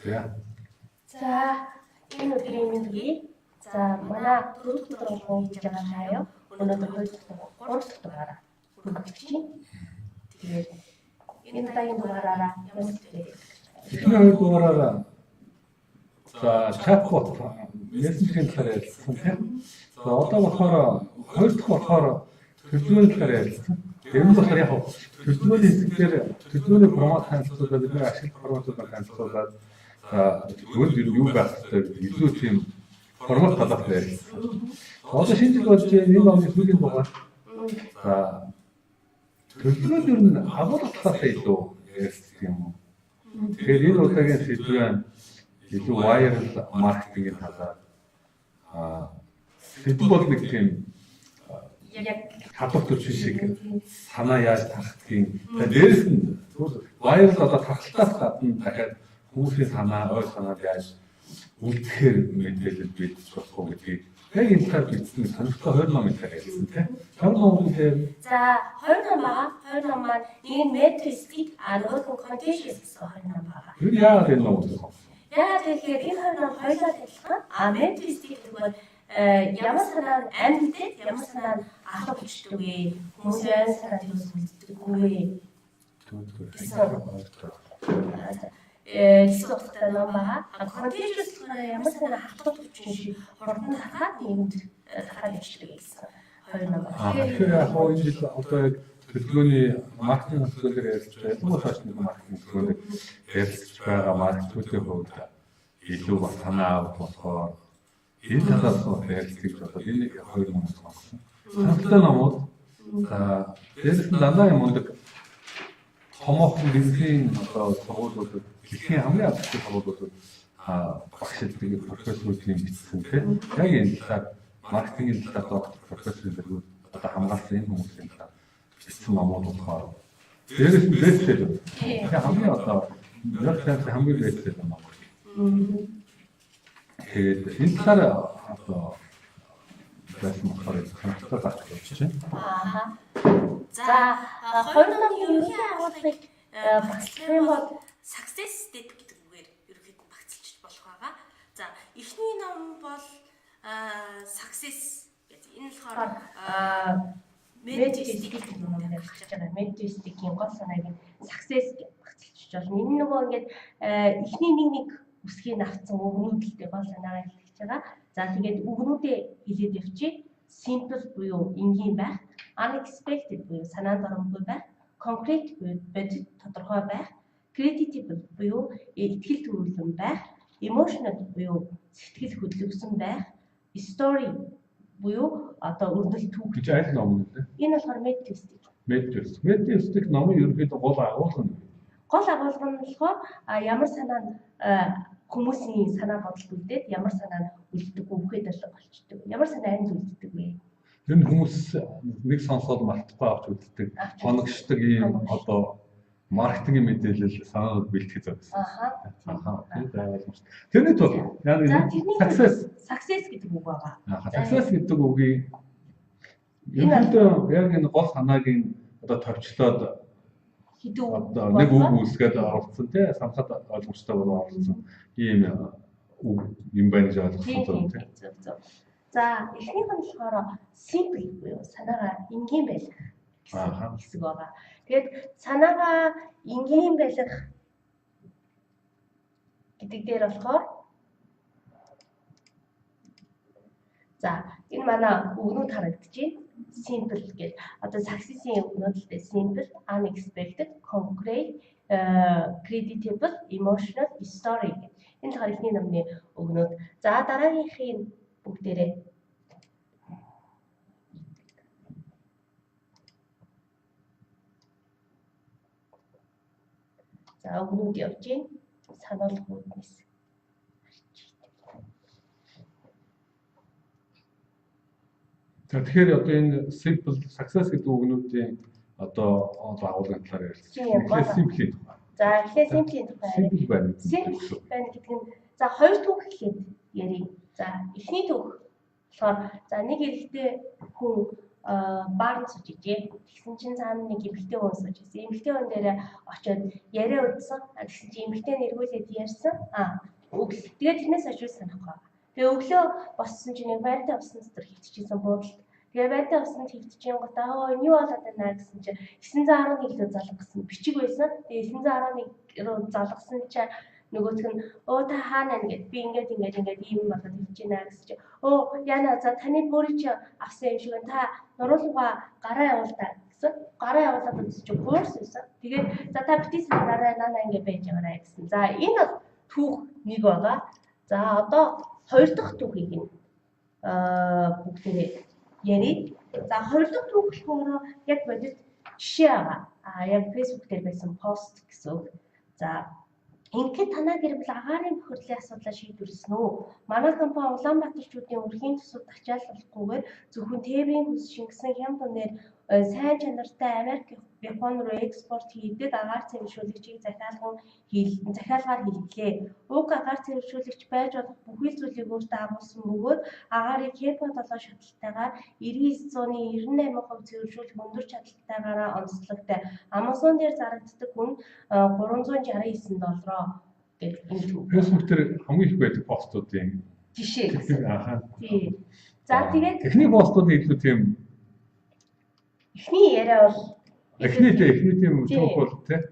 За энэ өдрийн мэндийг за манай дөрөв өдөр болгон хийж байгаа хаяа өнөөдөр 2 дахь 3 дахь дугаараа хүргэж байна. Тэгээд энэ удаагийн дугаараараа ямар хэлбэрээр эхний 2 дугаараараа за чатбот мессенжийн талаар ярьсан тийм. За одоо болохоор 2 дахь болохоор төлөвлөгөөний талаар ярьсан. Энэ нь болохоор яг төлөвлөгөөний хэсгээр төлөвлөгөөний формат хандлагуудад бидний ашиглах форматуудыг хандлагуудад зөвхөн юу байх вэ илүү тийм формат талаар ярьсан. Одоо шинжлэх болж энэ оны сүүлийн дугаар за төлөвлөгөөд ер нь агуулгын талаар илүү ярьсан юм уу? Тэгэхээр энэ удаагийн сэдвээ илүү viral маркетингийн талаар сэдв бол нэг тийм яг хадгалт төвч шиг санаа яаж тархдгийг дээрээс нь viral одоо тархалтаас гадна дахиад хүмүүсийн санаа ой санаад яаж үлдэхээр мэдээлэл бийдэж болох гэдгийг яг энэ талаар бичсэн сонирхолтой 20 номын талаар ярьсан тийм. 20 номын дээр за 20 ном байгаа. 20 ном маань нэг нь metristic нөгөө нь contagious гэсэн 20 ном байгаа. Тэр яагаад энэ ном сонсон? Яагаад тэгэхээр энэ 20 ном хоёулаа адилхан. Metristic гэдэг нь ямар санаа амьдтэй ямар санаа ахлах хүчтэй вэ? Хүмүүс яаж санаад үздэг вэ? Эсвэл ном байгаа. Contagious ямар санаа ахлах хүчтэй шиг хурдан хахаад нийгэмд хахаад ичдэг гэсэн 20 ном байна. Тэгэхээр яг энэ жил одоо яг төлөвлөгөөний маркетинг төлөвлөгөөр ярьж байгаа. Хүмүүс хашны маркетинг төлөвлөгөөр ярьж байгаа маркетингийн хувьд илүү бас санаа авах болохоор энэ талаас нь ярилцгийг бодоод энэ 2 ном сонсон. Хамтдаа номууд дээрээс нь дандаа юм ундаг томоохон бизнесийн одоо сургуулиудад дэлхийн хамгийн алдартай сургуулиудад багшилдаг профессоруудын бичсэн тийм. Яг энэ талаар маркетингийн талаар профессорууд одоо хамгаалсан энэ хүмүүсийн талаар бичсэн номууд болохоор дээрээс нь бестселлер. Тэгэхээр хамгийн одоо яг хамгийн бестселлер ном. Тэгээд энэ талаар одоо байсан болохоор сонирхолтой багт явж байна. За 20 номын ерөнхий агуулгыг багцлах бол success step гэдэг үгээр ерөнхийдөө багцлж болох байгаа. За эхний ном бол success гэдэг. Энэ болохоор metristic гэдэг номыг гаргаж байгаа. Metristic-ийн гол санааг нь success гэж багцлж болно. Энэ нөгөө ингээд эхний нэг үсгийг авцсан өгнүүдэлтэй гол санаагаа хэлж байгаа. За тэгээд өгнүүдээ хэлээд явчих. Simple буюу энгийн байх, unexpected буюу санаанд оромгүй байх, concrete буюу бодит тодорхой байх, credible буюу итгэл төрүүлэн байх, emotional буюу сэтгэл хөдлөвсөн байх, story буюу одоо өрнөл түүх гэж айл ном үү? Энэ болохоор metristic. Metristic номын ерөнхийдөө гол агуулга нь. Гол агуулга нь болохоор ямар санаанд хүмүүсийн санаа бодол үлдээд ямар санаа үлддэг үхэхэд болчдөг. Ямар санаа амьд үлддэг вэ? Тэр нь хүмүүс нэг сонсоод мартахгүй авч үлддэг. Хоногшдог ийм одоо маркетингийн мэдээлэл санаанд бэлтгэж байгаа. Тэрний тул яг success гэдэг үг байгаа. Success гэдэг үгийг ерөнхийдөө яг энэ гол санаагийн одоо товчлоод одоо нэг үг үүсгээд оролцсон тий санахад ойлгомжтой болоо оролцсон ийм юм байна гэж ойлгосон тий. За эхнийх нь болохоор simple буюу санаагаа энгийн байлгах гэсэн хэсэг байгаа. Тэгээд санаагаа энгийн байлгах гэдэг дээр болохоор за энэ манай өгнүүд харагдчихээн. Simple гэж одоо success-ийн өгнүүд л дээ simple, unexpected, concrete, credible, emotional, story гэх. Энэ болохоор эхний номны өгнүүд. За дараагийнхын бүгдээрээ за өгнүүд явж гин санаалгууд нэс. Тэгэхээр одоо энэ simple success гэдэг үгнүүдийн одоо агуулгын талаар ярилцсан. Simple. За эхлээд simple тухай ярив. Simple байна гэдэг нь за хоёр түүх эхлээд ярив. За эхний түүх болохоор за нэг эрэгтэй хүн баар сууж ижээ. Тэгсэн чинь цаана нэг эмэгтэй хүн сууж ирсэн. Эмэгтэй хүн дээрээ очиод яриа удсан. Тэгсэн чинь эмэгтэй нь эргүүлээд ярьсан. Өглөө. Тэгээд тэрнээс хойш санахгүй. Тэгээ өглөө боссон чинь нэг байртай усан дотор хөвтчихсэн буудалд. Тэгээ байртай усанд хөвтчихэн гутаа юу болоод байна гэсэн чинь 911 рүү залгасан бичиг байсан. Тэгээ 911 рүү залгасан чинь нөгөөх нь та хаана нэ гэд би ингээд ийм болоод хөвтөж байна гэсэн чинь яна за таны бүрий чи авсан юм шиг та нуруулга гараа явуулдаа гэсэн. Гараа явуулаад үзчих курс байсан. Тэгээд за та битгий санаарай нана ингээд байж байгаарай гэсэн. За энэ бол түүх нэг байгаа. За одоо хоёр дахь түүхийг нь бүгдээ яри. За хоёр дахь түүх болохоор яг бодит жишээ байгаа. Яг Facebook дээр байсан пост гэсэн үг. За ингээд танаа гэр бүл агаарын бохирлын асуудлаа шийдвэрлсэн үү? Манай компани Улаанбаатарчуудын өрхийн төсөвд ачааллахгүйгээр зөвхөн ТВ-ийн хүс шингэсэн хямд үнээр сайн чанартай Америк, Япон руу экспорт хийдэг агаар цэвэршүүлэгчийг захиалгаар хилэлээ. Уг агаар цэвэршүүлэгч байж болох бүхий зүйлийг өөртөө агуулсан бөгөөд агаарыг КЕПА 7 шатлалтайгаар 99.98% цэвэршүүлэх өндөр чадалтайгаараа онцлогтой. Amazon дээр зарагддаг хүн $369 гэдэг энэ төв. Facebook дээр хамгийн их байдаг постуудын жишээ. Тийм. За тэгээд эхний постууд илүү тийм эхний яриа бол эхний тийм түүх бол тийм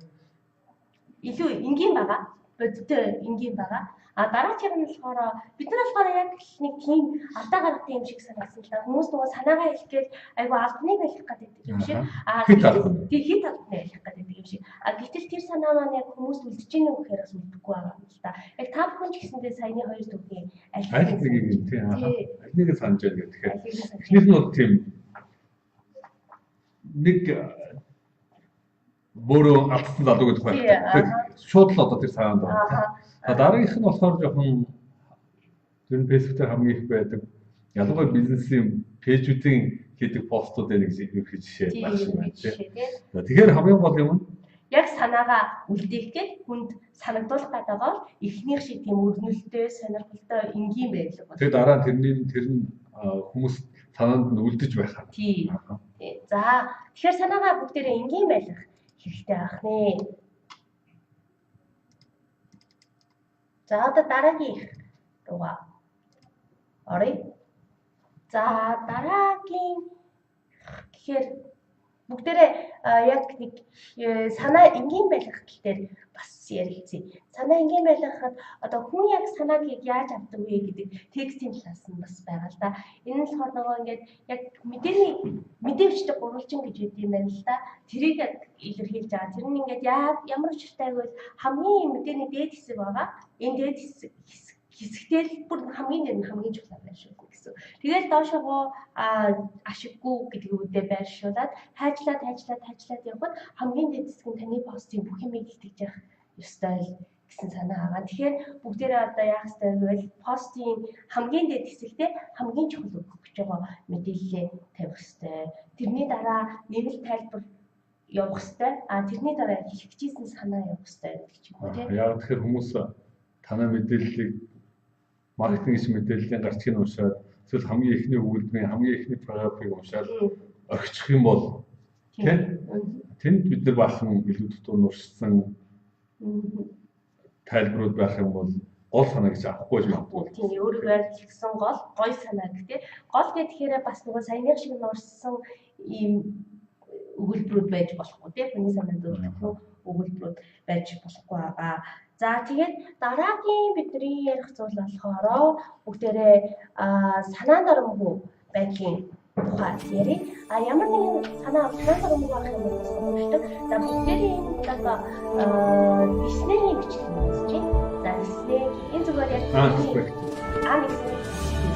илүү энгийн байгаа. Бодтой энгийн байгаа. Дараачих нь болохоор бид нар болохоор яг нэг тийм алдаа гаргадаг юм шиг санагдсан л да. Хүмүүс нөгөө санаагаа хэлэх гээд айгүй албаныг хэлэх гэдэг юм шиг. Хит албаны хэлэх гэдэг юм шиг. Гэтэл тэр санаа маань яг хүмүүст үлдэж ийн үү гэхээр бас үлдэхгүй байгаа юм л да. Яг та бүхэн ч гэсэндээ саяны хоёр түүхийн аль нэгийг тийм аль нэгийг санаж байна гэх. Тэгэхээр эхнийх нь бол тийм нэг өөрөө алдсан залуу гэдэг байна. Шууд л одоо тэр цаанд байна. Дараагийнх нь болохоор жоохон тэр Facebook дээр хамгийн их байдаг. Ялангуяа бизнесийн пэйжүүдийн хийдэг постууд нэг ерөнхий жишээ байх шиг байна тийм. Тэгэхээр хамгийн гол юм нь яг санаагаа үлдээх гээд хүнд санагдуулах гэдэг бол эхнийх шиг тийм өрнөлттэй, сонирхолтой, энгийн байлаг байна. Тэгээд дараа тэр нь хүмүүс санаанд нь үлдэж байх. Тийм. За тэгэхээр санаагаа бүгдээрээ энгийн байлгах хэрэгтэй байх нэ. За одоо дараагийн руугаа оръё. За дараагийн гэхээр бүгдээрээ яг нэг санаа энгийн байлгах гэлээр бас ярилцъя. Санаа энгийн байлгахад одоо хүн яг санааг яаж авдаг вэ гэдэг текстийн талаас нь бас байгаа л да. Энэ нь болохоор нөгөө ингээд яг мэдээвчтэй гурвалжин гэж үүдээ юм байна л да. Тэрийг илэрхийлж байгаа. Тэр нь ингээд ямар учиртай гэвэл хамгийн мэдээний дээд хэсэг байгаа. Энэ дээд хэсэгтэл бүр хамгийн чухал байршуулна гэсэн. Тэгээд доошогоо ашиггүй гэдэг үүдээ байршуулад хайжлаад явхад хамгийн дээд хэсэг нь таны постын бүх юмыг илтгэж явах ёстой гэсэн санаа байгаа. Тэгэхээр бүгдээрээ одоо яах ёстой гэвэл постын хамгийн дээд хэсэгтээ хамгийн чухал өгөх гэж байгаа мэдээлэлээ тавих ёстой. Тэрний дараа нэмэлт тайлбар явах ёстой. Тэрний дараа хэлчихсэн санаа явах ёстой гэдэг ч юм уу тийм. Яг тэгэхээр хүмүүс танай мэдээллийг маркетинг мэдээллийн гарчгийг уншаад эсвэл хамгийн ихний өгүүлбэрийн хамгийн ихний параграфыг уншаад орхичих юм бол тийм тэнд бид нар баахан илүү дутуу нуршсан тайлбарууд байх юм бол гол санаа гэж авахгүй юм байна. Тийм өөрөөр хэлсэн гол гоё санаа гэдэг. Гол гэхээр бас нөгөө саяных шиг нуршсан ийм өгүүлбэрүүд байж болохгүй тийм хүний санаанд өөрчлөх өгүүлбэрүүд байж болохгүй байгаа. За тэгээд дараагийн бидний ярих зүйл болохоор бүгдээрээ санаанд оромгүй байдлын тухай ярив. Ямар нэгэн санаа санаанд оромгүй байх юм бол сонирхдаг. За бүгдээрээ одоо Disney-ийн бичлэг үзэж байна. За Disney энэ зүгээр яг нэг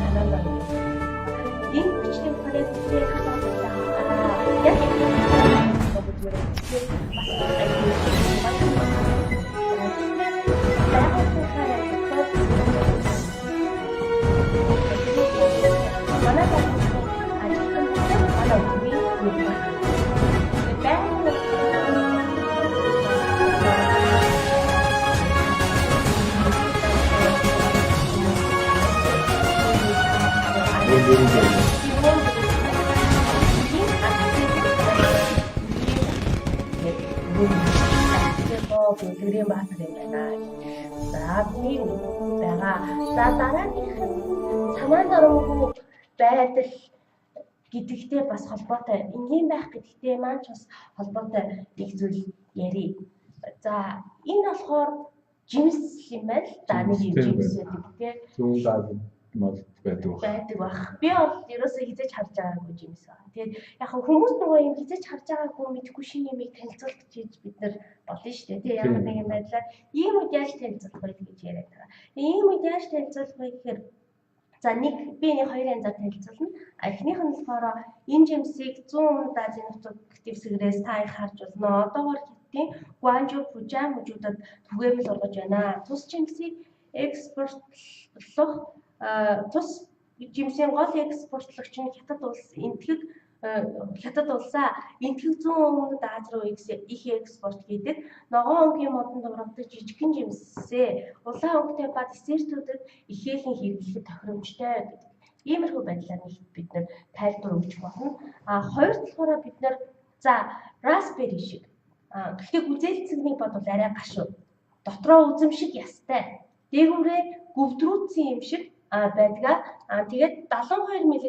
санаанд оромгүй. Энэ бичлэг бүрээ Disney яг Бэлгэрийн баатар юм байна. За тийм байгаа. За дараагийнх нь санаа зовоогүй байдал гэдэгтэй бас холбоотой. Энгийн байх гэдэгтэй маань ч бас холбоотой нэг зүйл ярив. За энэ болохоор жимс юм байна л да, нэг юм жимс гэдэг тийм. Зүүн даад мал байдаг баг. Би бол ерөөсөө хизэж харж байгаагүй жимс байна. Тэгээд яг хүмүүс нөгөө юм хизэж харж байгаагүй мэдгүй шинэ юмыг танилцуулах гэж бид нар болно шүү дээ. Тийм яг нэг юм байдлаар ийм үед яаж танилцуулах вэ гэж яриад байгаа. Ийм үед яаж танилцуулах вэ гэхээр за би нэг хоёр янзаар танилцуулна. Эхнийх нь болохоор энэ жимсийг 100 Азийн нутаг дэвсгэрээс та их харж болно. Одоогоор Хятадын Гуанчжоу, Фужан мужуудад түгээмэл ургаж байна. Тус жимсийг экспортлох тус жимсийн гол экспортлагч нь Хятад улс Хятад улсаа энтгэх 100 өмнөд Аз руу их экспорт хийдэг. Ногоон өнгийн модонд ургадаг жижигхэн жимсээ улаан өнгөтэй ба десертүүдэд ихээхэн хэрэглэхэд тохиромжтой гэдэг. Иймэрхүү байдлаар бид нар тайлбар өгч болно. Хоёр талаараа бид нар за raspberry шиг. Гэхдээ гүзээлцэгний бодвол арай гашуу. Дотроо үзэмшиг ястай. Дээгүүрээ гүвдрүүцсэн юм шиг байдгаа. Тэгээд 72 мг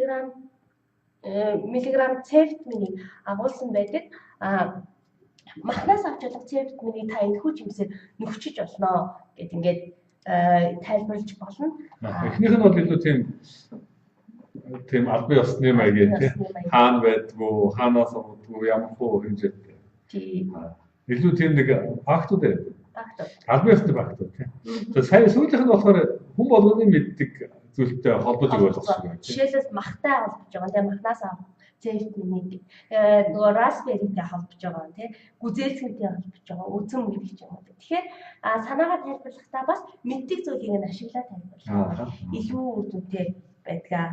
C-витаминыг агуулсан байдаг. Махнаас авч болох C-витаминыг та энэхүү жимсээр нөхчиж болно гэд ингээд тайлбарлаж болно. Эхнийх нь бол илүү тийм албан ёсны маягийн тийм хаана байдгүй, хаанаас авдгүй, ямар хөө хэмжээтэй. Тийм. Илүү тийм нэг фактууд байдаг. Албан ёсны фактууд тийм. Сая сүүлийнх нь болохоор хүн болгоны мэддэг зүйлтэй холбоотой болгосон. Жишээлбэл махтай холбож байгаа тийм махнаас авах C-витаминыг нөгөө raspberryтэй холбож байгаа тийм гүзээлцэнтэй холбож байгаа үзэм гэдэг ч юм уу. Тэгэхээр санаагаа тайлбарлахдаа бас мэддэг зүйлийг нь ашиглаад тайлбарлах илүү үр дүнтэй байдгаа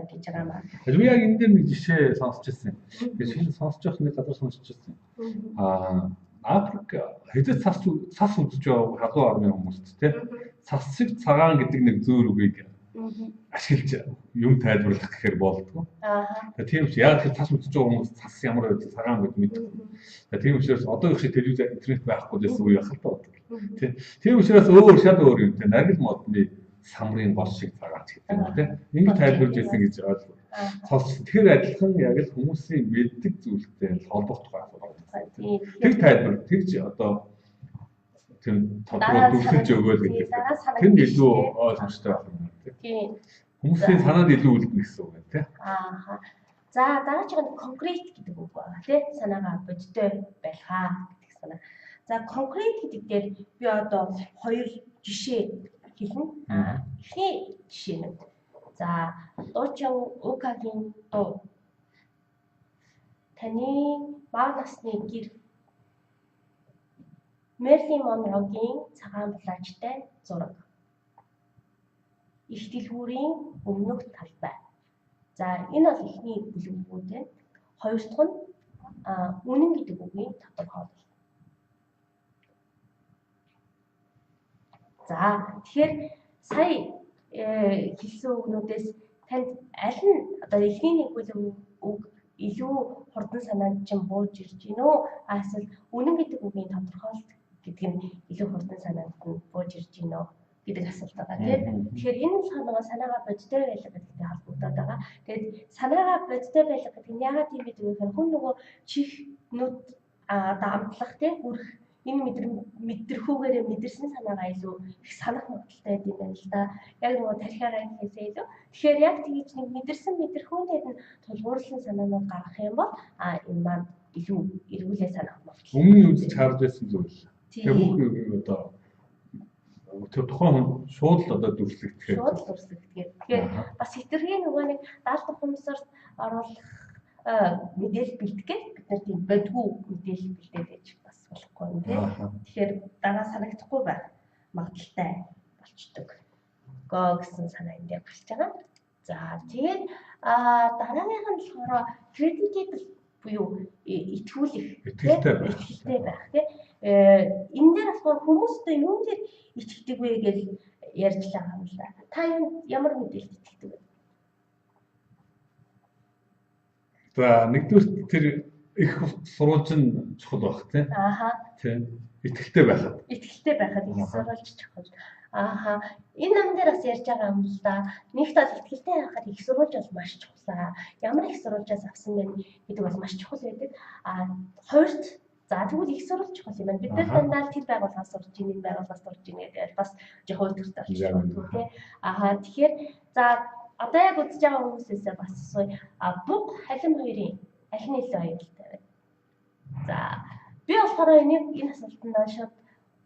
гэж байгаа маа. Би яг энэ дээр нэг жишээ сонсч ирсэн. Би шинэ сонсож явах нэг газар сонсч ирсэн. Африк хэзээ цас үзэж байгаа халуун орны хүмүүст тийм цас шиг цагаан гэдэг нэг зөөр үгийг ашиглаж юм тайлбарлах гэхээр болдгоо. Тийм ч яг тэр цас үзэж байгаа хүмүүс цас ямар байдаг цагаан гэдэг мэддэг. Тийм учраас одоо их шиг телевиз интернет байхгүй гэсэн үе байх л тоо. Тийм учраас өөр шал өөр юм тийм наргил модны самрын гол шиг цагаач гэдэг юм тийм. Ингэ тайлбарлаж ирсэн гэж ойлгоо. Тэгэхээр адилхан яг л хүмүүсийн мэддэг зүйлтэй холбогдох асуудал. Тэр тайлбар тэгж одоо тийм тодорхой дүрсэлж өгөөл гэдэг. Тэр илүү ойлгомжтой байх юм тийм. Хүмүүсийн санаанд илүү үлдэнэ гэсэн үг тийм. За дараагийн конкрет гэдэг үг байна тийм. Санаагаа бодтой байлгаа гэдэг санаа. За конкрет гэдэг дээр би одоо хоёр жишээ хэлнэ. Эхний жишээ нь за Дочан Укагийн дуу таны бага насны гэр Мерлин Монрогийн цагаан булаачтай зураг. Их дэлгүүрийн өмнөх талбай. За энэ бол эхний бүлэгүүд байна. Хоёр дахь нь үнэн гэдэг үгийн тодорхойлол. За тэгэхээр сая хэлсэн үгнүүдээс танд аль нь одоо эхний нэг бүлэг үг илүү хурдан санаанд чинь бууж ирж гинэ үү? Эсвэл үнэн гэдэг үгийн тодорхойлолт гэдэг нь илүү хурдан санаанд нь бууж ирж гинэ үү гэдэг асуулт байгаа тийм. Тэгэхээр энэ санаагаа бодтой байлга гэдэгтэй холбогдоод байгаа. Тэгээд санаагаа бодтой байлга гэдэг нь яагаад тийм гэдэг вэ гэхээр хүн нөгөө чих нүд амтлах тийм үрх энэ мэдрэхүүгээрээ мэдэрсэн санаагаа илүү их санах магадaltaй юм байна л да. Яг нөгөө тархиараа хийхээсээ илүү. Тэгэхээр яг тэгж нэг мэдэрсэн мэдрэхүүнээд нь тулгуурласан санаанууд гаргах юм бол энэ маань илүү эргүүлээ санах магадaltaй. Өмнө нь үзэж харж байсан зүйл. Тэгээ бүх одоо тэр тухайн хүн шууд л одоо дүрслэгдэхээр. Тэгэхээр бас хэтэрхий нөгөө нэг даалт ухамсарт оруулах мэдээлэл бэлтгэх бид нар тийм бодгүй мэдээлэл бэлдээд байж бас болохгүй юм тийм. Тэгэхээр дараа санагдахгүй байх магадaltaй болчдөг. Гоо гэсэн санаа энэ дээр гарч байгаа. За тэгээд дараагийнх нь болохоор creditable буюу итгүүлэх итгэлтэй байх тийм. Энэ дээр болохоор хүмүүстээ юун дээр итгэдэг вэ гэж ярьж байгаа юм л да. Та ямар мэдээлэлд итгэдэг вэ? За нэгдүгээр тэр их сурвалж нь чухал байх тийм. Тийм. Итгэлтэй байхад. Итгэлтэй байхад их сурвалж чухал. Энэ нам дээр бас ярьж байгаа юм л да. Нэгт бол итгэлтэй байхад их сурвалж бол маш чухал. Ямар их сурвалжаас авсан бэ гэдэг бол маш чухал байдаг. Хоёрт за тэгвэл их сурвалж чухал юм байна. Бид нар дандаа тэр байгууллагаас сурж ийн, энэ байгууллагаас сурж ийн гэдэг бас жоохон өдөртэй болчих юм тийм. Тэгэхээр за одоо яг үзэж байгаа хүмүүсээс бас буг халим хоёрын аль нь илүү аюултай вэ? За би болохоор энэ асуултанд шууд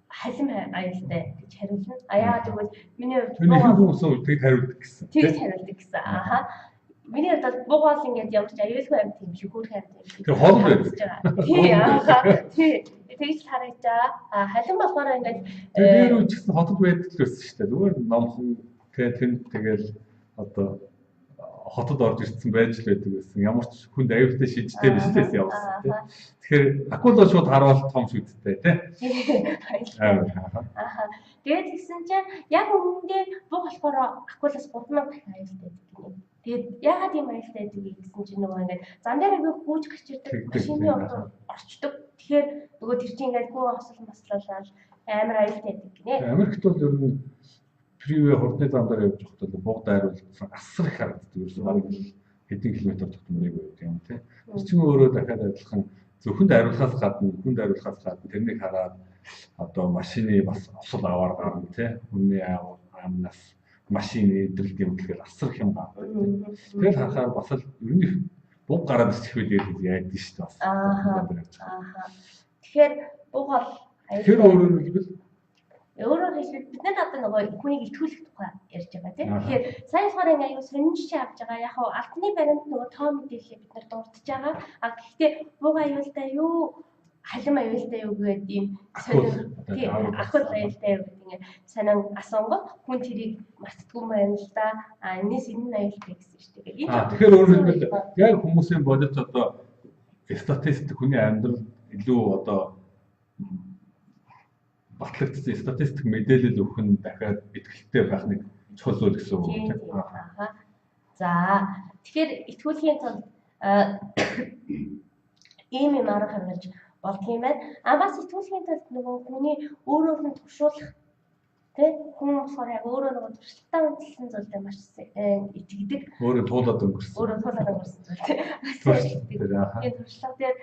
халим аюултай гэж хариулна. Яагаад гэвэл миний хувьд хүмүүс тэгж хариулдаг гэсэн. Тэгж хариулдаг гэсэн. Миний хувьд бол буг бол ингээд ямар ч аюулгүй амьд юм шиг хөөрхөн амьд юм шиг. Тэр хол байдаг. Тий. Тэгж харагдаж байгаа. Халим болохоор ингээд тэр үе гэсэн хотод байдаг л байсан шүү дээ. Зүгээр номхон тэгэл одоо хотод орж ирсэн байж л байдаг байсан. Ямар ч хүнд аюултай шийдтэй биш лээс явсан тийм. Тэгэхээр акула шууд харуулт том шүдтэй тийм. Тэгээд тэгсэн чинь яг өмнөдөө буг болохоор акулаас 3000 дахин аюултай гэдэг юм. Тэгээд яагаад ийм аюултай байдаг гэсэн чинь нөгөө ингээд зам дээр нэг гүйж гарч ирдэг машины орчдог. Тэгэхээр нөгөө тэр чинь ингээд гоо осол маслалал амар аюултай байдаг гинэ. Америкт бол ер нь фривей хурдны зам дээр явж байхдаа буг дайруулсан асар их харагддаг ерөөсөн баг хэдэн километр тогтморыг байдаг юм тийм. Тэр чинь өөрөө дахиад адилхан зөвхөн дайруулахаас гадна тэрнийг хараад одоо машины бас осол аваар гарна тийм. Үнний амнаас машины эдрэлт юм гэхээр асар их юм гардаг тийм. Тэгээд харахаар бас л ер нь буг гараад ирчих үед яадаг шүү дээ бас. Тэгэхээр буг бол тэр өөрөөр хэлбэл өөрөөр хэлбэл бид нар одоо нөгөө хүнийг итгүүлэх тухай ярьж байгаа тийм. Тэгэхээр сайн болохоор ингээ аюу сонирч авч байгаа. Яг хав алтны баримт нөгөө тоо мэдээлэл бид нар дурдж байгаа. Гэхдээ буг аюултай юу, халим аюултай юу гэдэг ийм сонир ахвал аюултай юу гэдэг ингээ санаа асуунгод хүн тэрийг мартдаггүй байна л да. Энэс энэ аюултай гэсэн шүү дээ. Тэгэхээр өөрөөр хэлбэл яг хүмүүсийн бодож одоо статистик хүний амьдрал илүү одоо батлагдсан статистик мэдээлэл өгөх нь дахиад итгэлтэй байх нэг чухал зүйл гэсэн үг тийм. За тэгэхээр итгүүлэхийн тулд ийм юм арга хангаж болдгийм байна. Бас итгүүлэхийн тулд нөгөө хүний өөрөөр нь туршуулах тийм хүн болохоор яг өөрөө нөгөө туршлагатай үндэслэн зүйлдээ маш итгэдэг. Өөрөө туулаад өнгөрсөн зүйл тийм. Тэгээд туршлага дээр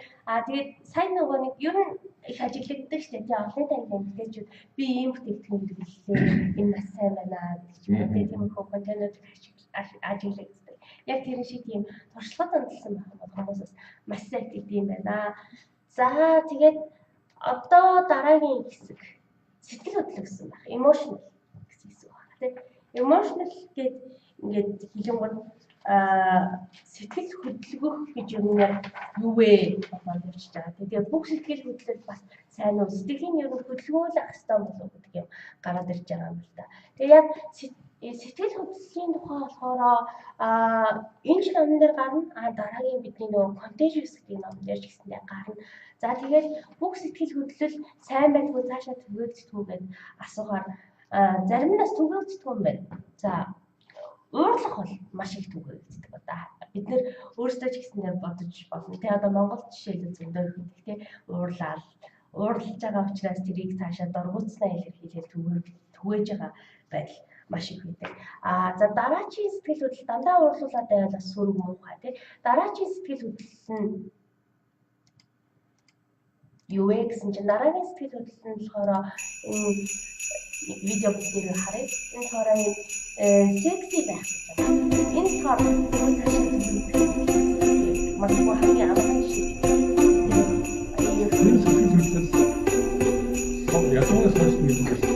тэгээд сайн нөгөө нэг ер нь их ажиглагддаг шүү дээ. Тийм олон танилын эмэгтэйчүүд би ийм бүтээгдэхүүн хэрэглэсэн энэ маш сайн байна гэж мэдээ тийм их контент ажиглагддаг. Яг тэр шиг тийм туршлагатай үндэслэн байх бол хүмүүсээс маш сайн итгэдэг юм байна. За тэгээд одоо дараагийн хэсэг сэтгэл хөдлөл гэсэн байна. Emotional гэсэн үг байна тийм. Emotional гэдэг ингээд хэлэнгүүт сэтгэл хөдлөх гэж юм юу вэ бодож явж байгаа. Тэгээд бүх сэтгэл хөдлөл бас сайн уу сэтгэлийн ер нь хөдөлгөөл ах хэвээр болов гэдэг юм гараад ирж байгаа юм л да. Тэгээд яг сэтгэл хөдлөлийн тухай болохоор энэ жил онон дээр гарна. Дараагийн бидний нөгөө contagious гэдэг ном дээр ч гэсэндээ гарна. За тэгээд бүх сэтгэл хөдлөл сайн байдгүй цаашаа түгээгддэг гэдэг асуухаар зарим нь бас түгээгддэг юм байна. За уурлах бол маш их түгээгддэг. Одоо бид нэр өөрсдөө ч гэсэндээ бодож болно. Тэгээ одоо Монгол жишээлээ зөндөө их гэхдээ уурлаж байгаа учраас тэрийг цаашаа дургуутснаа илэрхийлээд түгээж байгаа байдал маш их байдаг. За дараачийн сэтгэл хөдлөл дандаа уурлуулад байвал бас сүрэг муухай тий. Дараачийн сэтгэл хөдлөл нь юу вэ гэсэн чинь дараагийн сэтгэл хөдлөл нь болохоор энэ видео бүтээг харъя. Энэ хоороо секси байх гэж байна. Энэ хоороо хүмүүс маш их хамгийн амархан шиг. Энэ сэтгэл хөдлөл ятгаас хойш мэдээж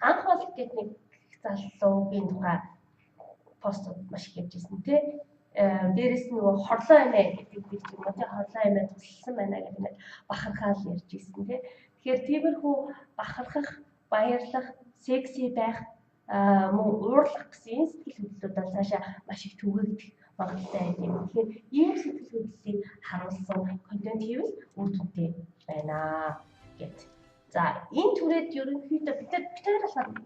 анх бол гээд нэг залуугийн тухай постууд маш их ярьжсэн тий. Дээрээс нь нөгөө хорлоо эмээ гэдэг би ч юм уу тий хорлоо эмээ тусалсан байна гэдэг нэг бахархаал ярьжсэн тий. Тэгэхээр тиймэрхүү бахархах, баярлах, секси байх мөн уурлах гэсэн энэ сэтгэл хөдлөлүүд цаашаа маш их түгээгдэх магадaltaй байдаг. Тэгэхээр ийм сэтгэл хөдлөлийг харуулсан контент хийвэл үр дүнтэй байна гэт. За энэ түрээд ерөнхийдөө бид нар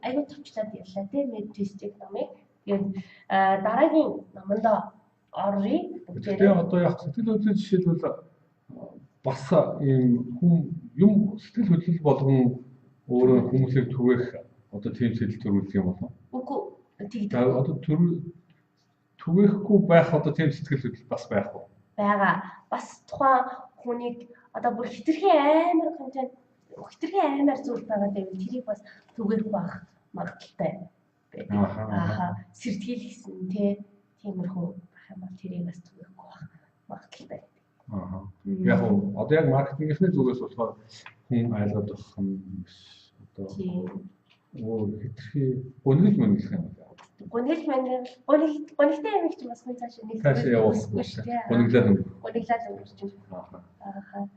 аягүй товчлаад ярьлаа тийм медитик номыг. Тэгээд дараагийн номонд оръё. Тэгээ одоо яг сэтгэл хөдлөлийн жишээлбэл бас ийм юм сэтгэл хөдлөл болгон өөрөө хүмүүсийг түгээх одоо тийм сэтэл төрүүлэх юм болов уу? Үгүй тэгдэг. Одоо түгээхгүй байх одоо тийм сэтгэл хөдлөл бас байх уу? Бага. Бас тухайн хүнийг одоо бүр хитрхийн амар контент хитрхийн амар зүйл байгаа гэвэл тэрийг бас түгээх байх магадaltaй байдаг. Ааха. Сэртгэл гэсэн тиймэрхүү байх юм бол тэрийг бас түгээхгүй байх магадaltaй. Ааха. Яг одоо яг маркетингийнхний зүгээс болохоор хүн айлгаад байх юм одоо хитрхи гонхол мөнгөлөх юм байна. Гонхолтой юм их ч бас хүн цаашаа нэг явуулахгүй шүү дээ. Гоноглаад өнгөрч юм. Ааха.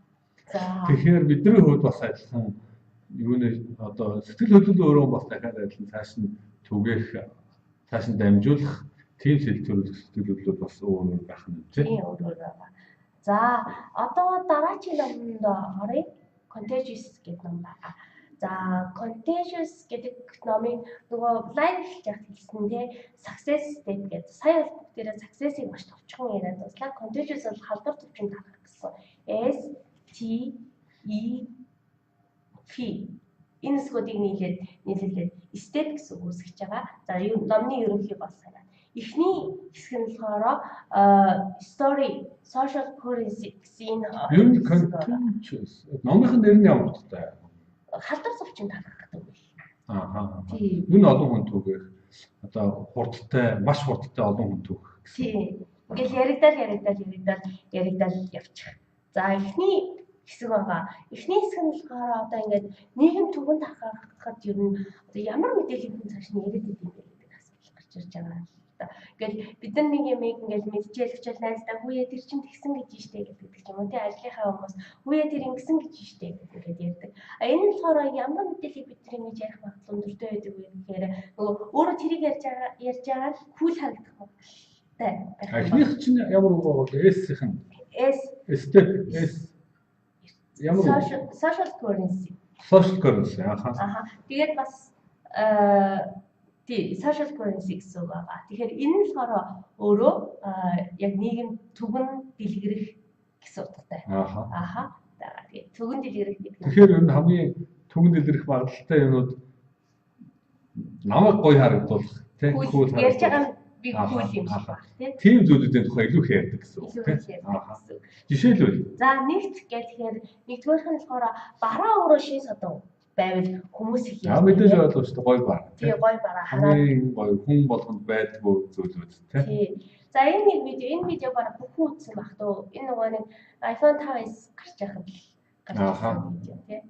Тэгэхээр бидний хувьд бас адилхан юуны одоо сэтгэл хөдлөл өөрөө бас дахиад адилхан цааш нь түгээх, цааш нь дамжуулах тийм сэтгэл хөдлөл бас өөр байх нь тийм өөр байгаа. За одоо дараагийн номонд оръё. Contagious гэдэг ном байна. За Contagious гэдэг номыг нөгөө лайв хийж яхад хэлсэн тий success state гэдэг. Сая бол бүгдээрээ success-ийг маш товчхон яриад дуслаа. Contagious бол халдвар төвчөнд тарах гэсэн. S T E F энэ сүгүүдийг нийлүүлээд state гэсэн үг үүсгэж байгаа. За номны ерөнхий бол санаа. Эхний хэсэг нь болохоор story, social currency гэсэн энэ Contagious номын нэр нь ямар утгатай? Халдвар төвчөнд тарах гэдэг үг. Ааха. Энэ олон хүн түгээх одоо хурдтай, маш хурдтай олон хүн түгэх. Тийм. Ингээл яригдал явчих. За эхний хэсэг байгаа. Эхний хэсэг нь болохоор одоо ингээд нийгэм түгэнд тарахад ер нь одоо ямар мэдээлэл хүн цааш нь яриад идэв юм бэ гэдэг асуулт гарч ирж байгаа. Ингээд бид нар нэг юм ингээд мэдчихэл найздаа хүүе тэр чинь тэгсэн гэж штэ гэдэг юм уу тий ажлынхаа хүмүүс хүүе тэр ингэсэн гэж штэ гэдэг ярьдаг. Энэ нь болохоор ямар мэдээлэл бид нар ингэж ярих магадлал өндөртэй байдаг вэ гэхээр нөгөө өөрөө тэрийг ярьж байгаа л хүл харагдах магадaltaй. Эхнийх чинь ямар үг байгаа вэ? S-ийн S ямар social currency. Social currency ааха. Тэгээд бас social currency гэсэн үг байгаа. Тэгэхээр энэ нь болохоор өөрөө яг нийгэм түгэн дэлгэрэх гэсэн утгатай. Ааха. Тэгээд түгэн дэлгэрэх гэдэг. Тэгэхээр энэ хамгийн түгэн дэлгэрэх магадлалтай юмнууд намайг гоё харагдуулах тийм хүл ярьж байгаа би хүл юм шиг байна тийм зүйлүүдийн тухай илүү их ярьдаг гэсэн үг тийм. Жишээлбэл. За нэгт гэхээр нэгдүгээрх нь болохоор бараа өөрөө шин содон байвал хүмүүс их яа мэдээж ойлгож шүү дээ гоё бара. Тий гоё бара хараад гоё хүн болгонд байдгүй зүйлүүд тий. За энэ видео бараг бүхэн үзсэн баг төө. Энэ нөгөө нэг iPhone 5s гарч яхад гарч ирсэн видео тий.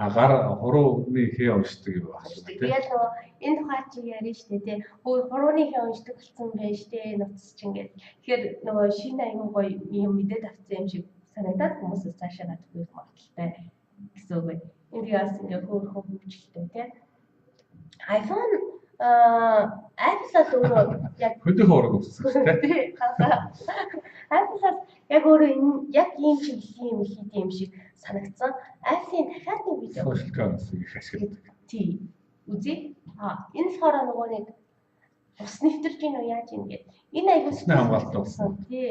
Гар хурууны хээ уншдаг юм байна шүү дээ. Тэгээд нөгөө энэ тухай чи яриа штэ тий. Хурууны хээ уншдаг болсон байж тээ нуцс чи ингээд. Тэгэхээр нөгөө шинэ аягүй гоё юм мэдээд авсан юм шиг санагдаад хүмүүсээс цаашаа түгэх магадaltaй гэсэн үг. Энэ яас ингээд хөөрхөн хөвчлөлтэй тий. iPhone Apple-аас өөрөө яг хөдөлгөөн ураг өгсөн тий. Apple-аас яг өөрөө энэ яг ийм чиглэлийн юм хийх юм шиг санагдсан. Apple-ийн дахиад нэг видео social currency их ашигладаг. Тий. Үзье. Энэ болохоор нөгөө нэг ус нэвтэрж ийн үү яаж юм гээд. Энэ аягүй хамгаалалт болсон. Тий.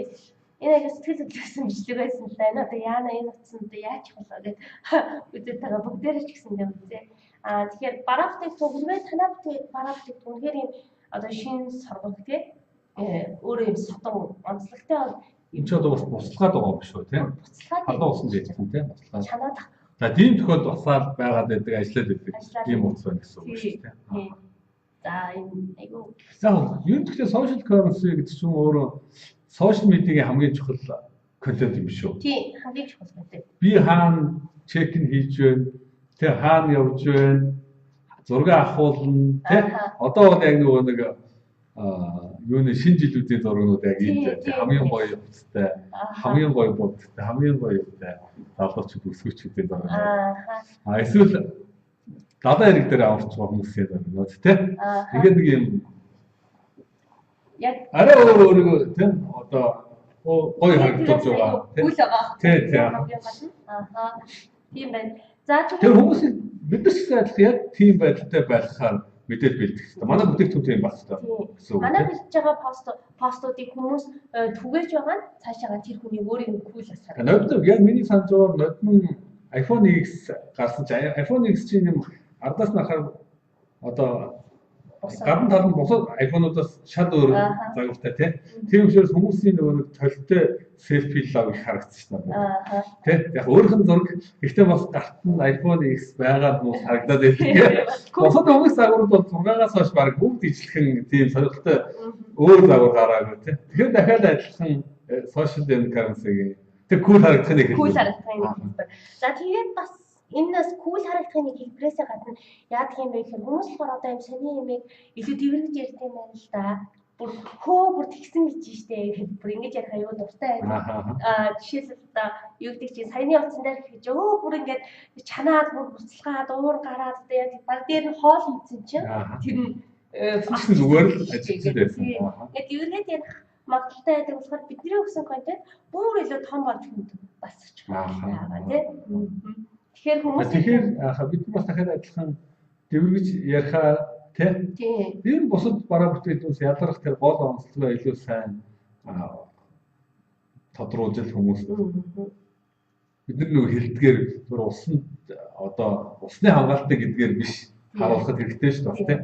Энэ аягүй сэтгэл хөдлөсөн бичлэг байсан л да. Энэ одоо яана энэ утсанд яаж болоо гэд үзээд байгаа бүгдээрээ ч гэсэн юм үзье. Тэгэхээр бараахтыг түгнээ танаа бараахтыг түнхээр юм одоо шинэ соргог тий. Өөрөө юм содон онцлогтой энэ ч одоо бас буцалгаад байгаа юм шүү тийм. Халуун усан гэсэн тийм буцалгаад. Чанаад. За тийм тохиолд басаад байгаад байдаг ажиллаад байдаг. Тийм утас байна гэсэн үг шүү тийм. За энэ айгүй. За юу гэхдээ social currency гэдэг чинь өөрөө social медиагийн хамгийн чухал контент юм шүү. Тийм хамгийн чухал контент. Би хаана чек ин хийж байна? Тэ хаана явж байна? зураг авахуулна тий. Одоо бол яг нөгөө нэг юуны шинэ жилүүдийн зургууд яг энд хамгийн гоё хувцастай, хамгийн гоё будтай, хамгийн гоё юутай залуучууд өсгөөчүүдийн зураг. Эсвэл далайн хэрэг дээр аварч байгаа хүмүүсийн зургууд тий. Тэгээд нэг юм яг арай өөрөөгөө тий одоо гоё харагдаж байгаа тий. Үл байгаа. Тий. Тийм байна. За тэр хүмүүсийн бид нар ч гэсэн адилхан яг тийм байдалтай байхаар мэдээж бэлдэх хэрэгтэй. Манай бүтээгдэхүүн тийм байх хэрэгтэй. Манай бэлдэж байгаа постуудыг хүмүүс түгээж байгаа нь цаашаа тэр хүний өөрийн кул асар. Нодон яг миний санаж байгаа нодон iPhone X гарсан чинь iPhone X чинь юм ардаас нахаар одоо гадна тал нь бусад iPhone-удаас шал өөр загвартай тий. Тийм учраас хүмүүсийн нөгөө нэг толтой селфи лог их харагдсан байна. Тий. Яг өөрийнх нь зураг ихтэй бас гарт нь iPhone X байгаад хүмүүс харагдаад байдаг. Бусад хүмүүс загварууд бол 6-аас хойш баг бүгд ижлэхэн тийм сонирхолтой өөр загвар гараагүй тий. Тэгэхээр дахиад адилхан social currency-гийн тэр кул харагдах нэг кул харагдах нэг хэлбэр. За тэгээд бас энэс кул харагдах нэг хэлбэрээс гадна яадаг юм бэ гэхээр хүмүүс болохоор одоо юм сони юмыг илүү дэврэж ярьдаг юм байна л да. Бүр тэгсэн гэж штэ гэхэд бүр ингэж ярих аюул дуртай байдаг. Жишээлбэл одоо юу гэдэг чинь саяны утсан дээр гэж бүр ингэж чанаад бүр буцалгаад уур гараад одоо яг баг дээр нь хоол хийсэн чинь тэр нь зүгээр л ажиллаж байсан. Яг дэврээд ярих магадaltaй байдаг болохоор бидний өгсөн контент бүр илүү том болж бас очих байгаа тийм. Тэгэхээр хүмүүс бид бас дахиад адилхан дэврэгж ярихаа тий. Тэр бусад бараа бүтээлээс ядарах тэр гол онцлогоо илүү сайн тодруулж хүмүүс бид нар нөгөө хэлдгээр зөв усны одоо усны хамгаалалт гэдгээр биш харуулхад хэрэгтэй шүү дээ тий.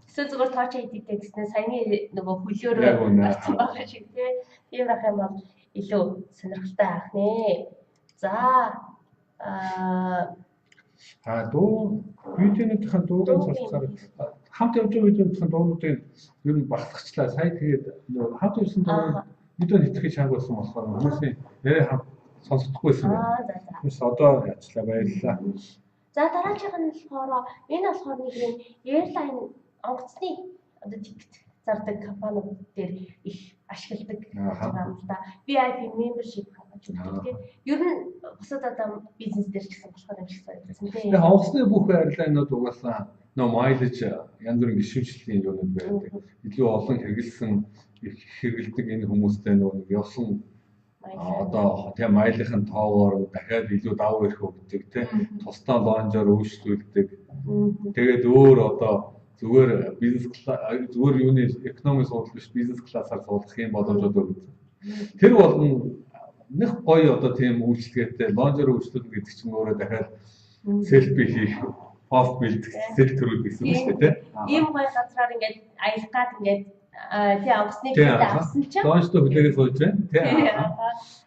Эсвэл зүгээр тооч хийдтэй гэснээр саяны нөгөө хөлөөрөө гарсан байгаа шиг тий. Тийм байх юм бол илүү сонирхолтой авах нэ. За дуу видеоныхаа дуугийн сонсохоор хамт явж байгаа видеоныхаа дуунуудыг ер нь багсгачлаа. Сая тэгээд хамт явсан дуу видео хэвтгэж хангуулсан болохоор хүмүүсийн нэрээ хамт сонсохдоггүйсэн байна. Тэгээс одоо яачлаа баярлалаа. За дараагийн нь болохоор энэ болохоор нэг юм airline онгоцны одоо тикет зардаг компаниуд дээр их ашигладаг байгаа юм л да. VIP membership гэдэг. Ер нь бусад одоо бизнес дээр ч гэсэн болохоор юм шиг санагдсан тийм. Тэгээ онгоцны бүх airline-ууд угаасаа нөө mileage янз бүрийн гишүүнчлийн юунууд байдаг. Илүү олон хэрэгэлсэн хэрэгэлдэг энэ хүмүүстэй нөгөө явсан одоо тийм майлынхын тоогоор дахиад илүү давуу эрх өгдөг тийм. Тусдаа лонжоор үйлчлүүлдэг. Тэгээд өөр одоо зүгээр бизнес зүгээр юуны экономи суудлах биш бизнес классаар суулгах юм боломжууд өгдөг. Тэр бол нэг гоё одоо тийм үйлчлэгээтэй лонжоор үйлчлүүлнэ гэдэг чинь өөрөө дахиад селфи хийх, пост бэлдэх, сэлтэрүүд гэсэн үг шүү дээ тийм. Ийм гоё газраар ингээд аялах гад ингээд тий авсны гэдэг авсан чинь лонжтой хүлээгээ сууж байна тийм.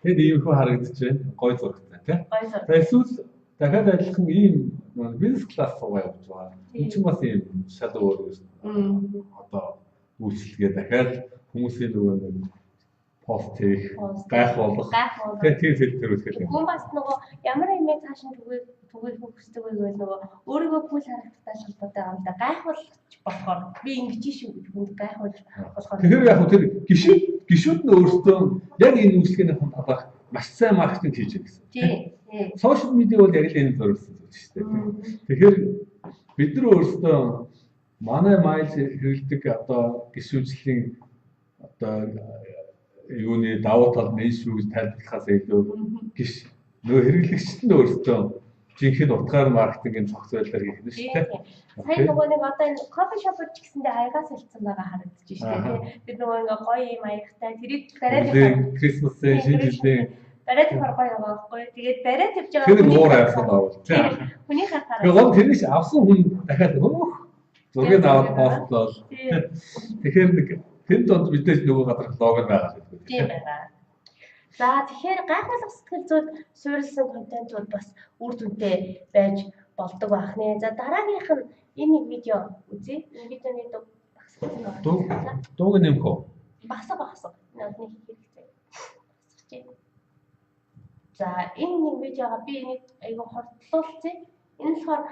Тэгэд иймэрхүү харагдаж байна. Гоё зурагтай тийм. Тэгээд эсвэл дахиад адилхан ийм бизнес класс суугаа явж байгаа. Энэ чинь бас ийм шал өөр одоо үйлчлэгээ дахиад хүмүүсийн нөгөө пост хийх, гайхуулах. Тэгээд тийм филтер үүсгэх юм. Хүн бас нөгөө ямар юмээ цааш нь түгээх хүсдэг байвал нөгөө өөрийгөө кул харагдахтай холбоотой юм да. Гайхуулж болохоор би ингэж шүү гэж хүнд гайхуулж болохоор. Тэгэхээр яг тэр гişүүд нь өөрсдөө яг энэ үйлчлэгээний хүнд хадгалах маш сайн маркетинг хийж байгаа гэсэн. Тийм. Сошиал медиа бол яг л энэ зориулсан зүйл шүү дээ. Тэгэхээр бид нар өөрсдөө манай майл хэрэглэдэг одоо гişүүнчлийн одоо юуны давуу тал нь шүү тайлбарлахаас илүү гiş нөө хэрэглэгчд нь өөрсдөө жинхэнэ утгаар маркетингийн цогц байлаар хийх нь шүү дээ. Сайн нөгөө нэг одоо энэ кофе шопд ч гэсэндээ аягаас хэлсэн байгаа харагдаж байна шүү дээ. Бид нөгөө ингээ гоё юм аягтай тэрийг бариад Крисмасын шинэ жилийн бариад гоё байгаа байхгүй. Тэгээд бариад явж байгаа тэр уур авсан авал. Хүний хатаараа. Тэгээд тэрнийш авсан хүн дахиад зургийг аваад постлол. Тэгэхээр нэг тэр донд бидээс нөгөө гадарх лого байгаа шүү дээ. Тийм байгаа. За тэгэхээр гайхуулах сэтгэл зүйд суурилсан контентууд бас үр дүнтэй байж болдог байх нэ. За дараагийнх нь энэ нэг видео үзье. Энэ видеоны дуу багсгсан байна. Дууг нэмэх үү? Багсаг. Нэг хэрэгтэй. За энэ нэг видеога би энийг айгүй хордлуулсан. Энэ болохоор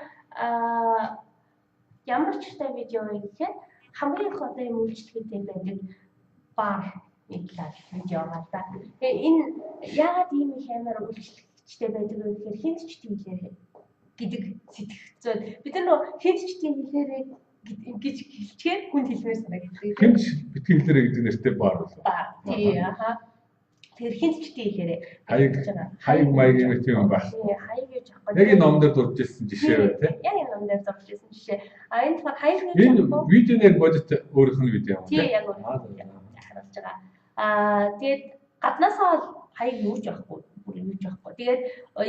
ямар ч ихтэй видео гэхээр хамгийн их одоо юм үйлчлэгтэй байдаг бар нийтлэл видео байгаа да. Тэгээ энэ яагаад ийм их амар үйлчлэгчтэй байдаг вэ гэхээр хинт ч тийлээ гэдэг сэтгэцээд бид нар хинт ч тийлээрээ гэж хэлчихээр хүнд хэлмээр санагддаг. Хинт битгий хэлээрээ гэдэг нэртэй бар бол. Тий аха. Тэр хинт ч тийлээрээ хаяг маяг юм тийм байх. Хаяг гэж аахгүй. Яг энэ ном дээр дурж ирсэн жишээ бай тээ. Яг энэ ном дээр дурж ирсэн жишээ. А энэ болохоор хаяг гэж энэ видеонэр бодит өөрийнх нь видео юм тий. Тий яг өөрийнх нь харуулж байгаа. Тэгээд гаднаасаа хаяг юуж байхгүй. Бүр юуж байхгүй. Тэгээд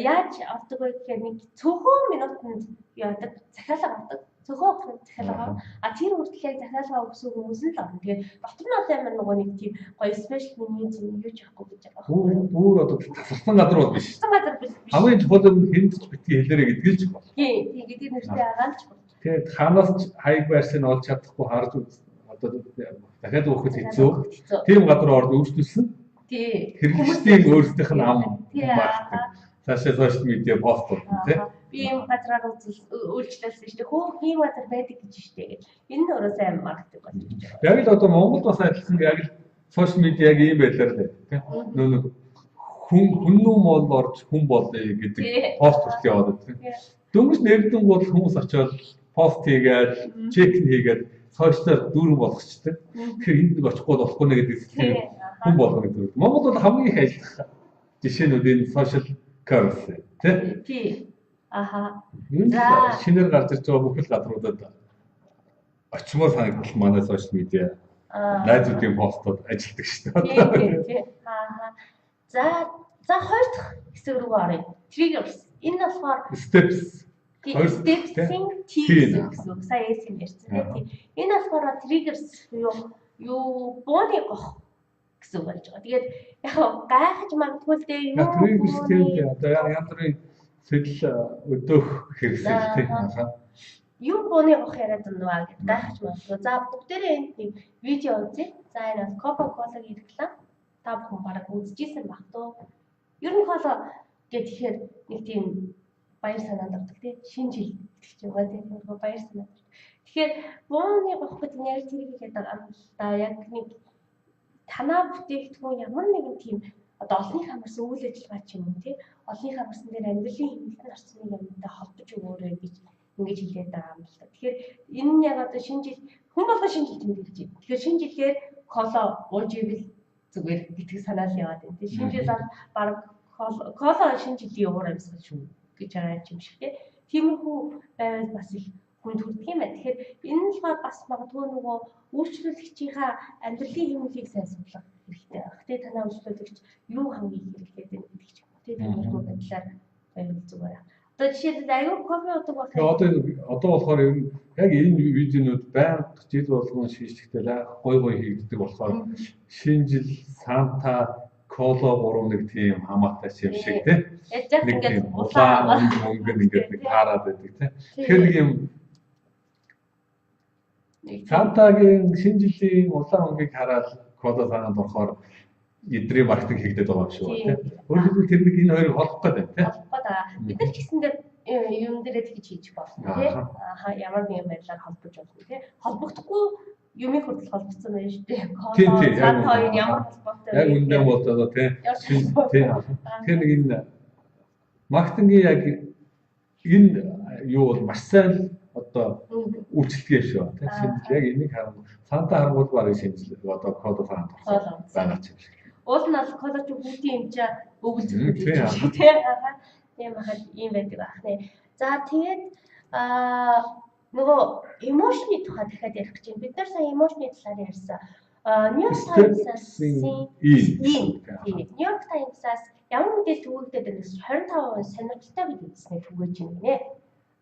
яаж авдаг вэ гэхээр нэг цөөхөн минутанд яадаг захиалга авдаг. Цөөхөн захиалга. Тэр хүртэл яг захиалга өгсөн хүмүүс л орно. Тэгээд дотор нь одоо ямар нөгөө нэг тийм гоё спешиал меню зэн юуж байхгүй гэж байгаа. Бүр одоо тасарсан газар бол биш. Тасарсан газар биш. Хамгийн чухал нь хинт ч битгий хэлээрээ гэдэг л ч бол. Тий гэдэг нэртэй байгаа л ч бол. Тэгээд ханаас ч хаяг байршиг нь олж чадахгүй харж одоо дахиад өөхөд хэцүү. Тэр газар орд өөрчлөсөн. Тий. Хэрэглэгчдийн өөрсдийнх нь ам багтдаг. Цаашаа сошиал медиа пост тий. Би юм газраар үйлчлүүлсэн шүү дээ. Хөөх ийм газар байдаг гэж шүү дээ. Энэ нь өөрөө сайн маркетинг болж байгаа. Яг л одоо Монголд бас адилхан яг л сошиал медиа яг ийм байлаар л тий. Нөө хүннүү мол орж хүн болъё гэдэг пост хүртэл яваад тий. Дөнгөж нэрдэн бол хүмүүс очиод пост хийгээд чек хийгээд сошиалаар дүүрэн болгочтой. Тэгэхээр энд нэг очихгүй болохгүй нэ гэдэг тийм хүн болгоно гэдэг. Монгол бол хамгийн их ажиллах жишээнүүд энэ сошиал commerce тий. Тий. Аха. Шинээр гарч ирж байгаа бүх л газруудад очимоор санагдал манай сошиал медиа найзуудын постод ажилладаг шүү дээ. Тий. Аха. За хоёр дахь хэсэг рүү оръё. Triggers. Энэ болохоор steps. Steps-ийн тийм гэсэн үг. Сая эсэм ярьсан тийм. Энэ болохоор triggers юу бууны гох гэсэн үг болж байгаа. Тэгээд яг гайхаж магадгүй л дээ юу. Triggers тийм одоо янз бүрийн сэтэл өдөөх хэрэгсэл тийм аа. Юу бууны гох яриад байна гэдэг гайхаж магадгүй. За бүгдээрээ энд нэг видео үзье. За энэ Coca-Cola-гийн реклам та бүхэн бараг үзчихсэн баг туу. Ер нь хоолоо гэхээр нэг тийм баяр санаанд ордог тийм шинэ жил гэж байгаа тийм нэг баяр санаанд. Тэгэхээр бууны гох гэдэг нь яг тэрийг хэлээд байгаа юм л да. Яг нэг танаа бүтээгдэхүүн ямар нэгэн тийм одоо олонний хамарсан үйл ажиллагаа ч юм уу тийм олонний хамарсан дээр амьдралын хэмнэлтэн орцны юмтай холбож өгөөрэй гэж ингэж хэлээд байгаа юм л да. Тэгэхээр энэ нь яг одоо шинэ жил хүн болгон шинэ жил тэмдэглэж байна. Тэгэхээр шинэ жилээр кола ууж ивэл зүгээр гэдэг санаал яваад байна тийм шинэ жил баг кола шинэ жилийн уур амьсгал шүү гэж байгаа юм шиг тийм. Тиймэрхүү байвал бас их хүнд хүрдэг юм байна. Тэгэхээр энэ нь болохоор бас магадгүй нөгөө үйлчлүүлэгчийнхаа амьдралын хэмнэлийг сайн судлах хэрэгтэй байна. Гэтэ танаа үйлчлүүлэгч юу хамгийн хэрэгтэй гэдэг нь ч юм уу. Тийм тиймэрхүү байдлаар байвал зүгээр. Одоо жишээлбэл аюу кофе уудаг бол одоо болохоор яг энэ видеонууд байнга жил болгон шийдчихтэй гой хийгддэг болохоор шинэ жил Санта Кола 3 нэг тийм хамаатай юм шиг тийм. Нэг тийм улаан өнгө ингээд нэг таарад байдаг тийм. Тэгэхээр нэг юм Сантагийн шинэ жилийн улаан өнгийг хараад кола санаанд орохоор эдрийн маркетинг хийгдээд байгаа юм шиг байна тийм. Өөрөөр хэлбэл тэр нэг энэ хоёрыг холбох гэдэг тийм. Холбох байгаа. Бид нар ч гэсэндээ юм дээрээ тэгж хийж болно тийм. Аха ямар нэгэн байдлаар холбож болно тийм. Холбогдохгүй юмыг хүртэл холбогдсон байна шүү дээ. Кола санта хоёр ямар холбоотой вэ? Яг үндэ бол одоо тийм. Тэгэхээр нэг энэ маркетингийн яг энэ юу бол маш сайн одоо үйлчлэгээ шүү тийм. Шинэ яг энийг харах санта харангуул барыг шинжлэх одоо кола санта байгаа ч юм шиг. Уул нь бол кола ч хүүхдийн эмчээ өгүүлж өгдөг шүү тийм. Тийм байхад ийм байдаг байх нэ. За тэгээд нөгөө эмошны тухай дахиад ярих гэж байна. Бид нар сая эмошны талаар ярьсан. New York Times-аас ямар мэдээлэл түгээгдээд байна вэ? 25% сонирхолтой гэж үзснээр түгээж байна гинэ.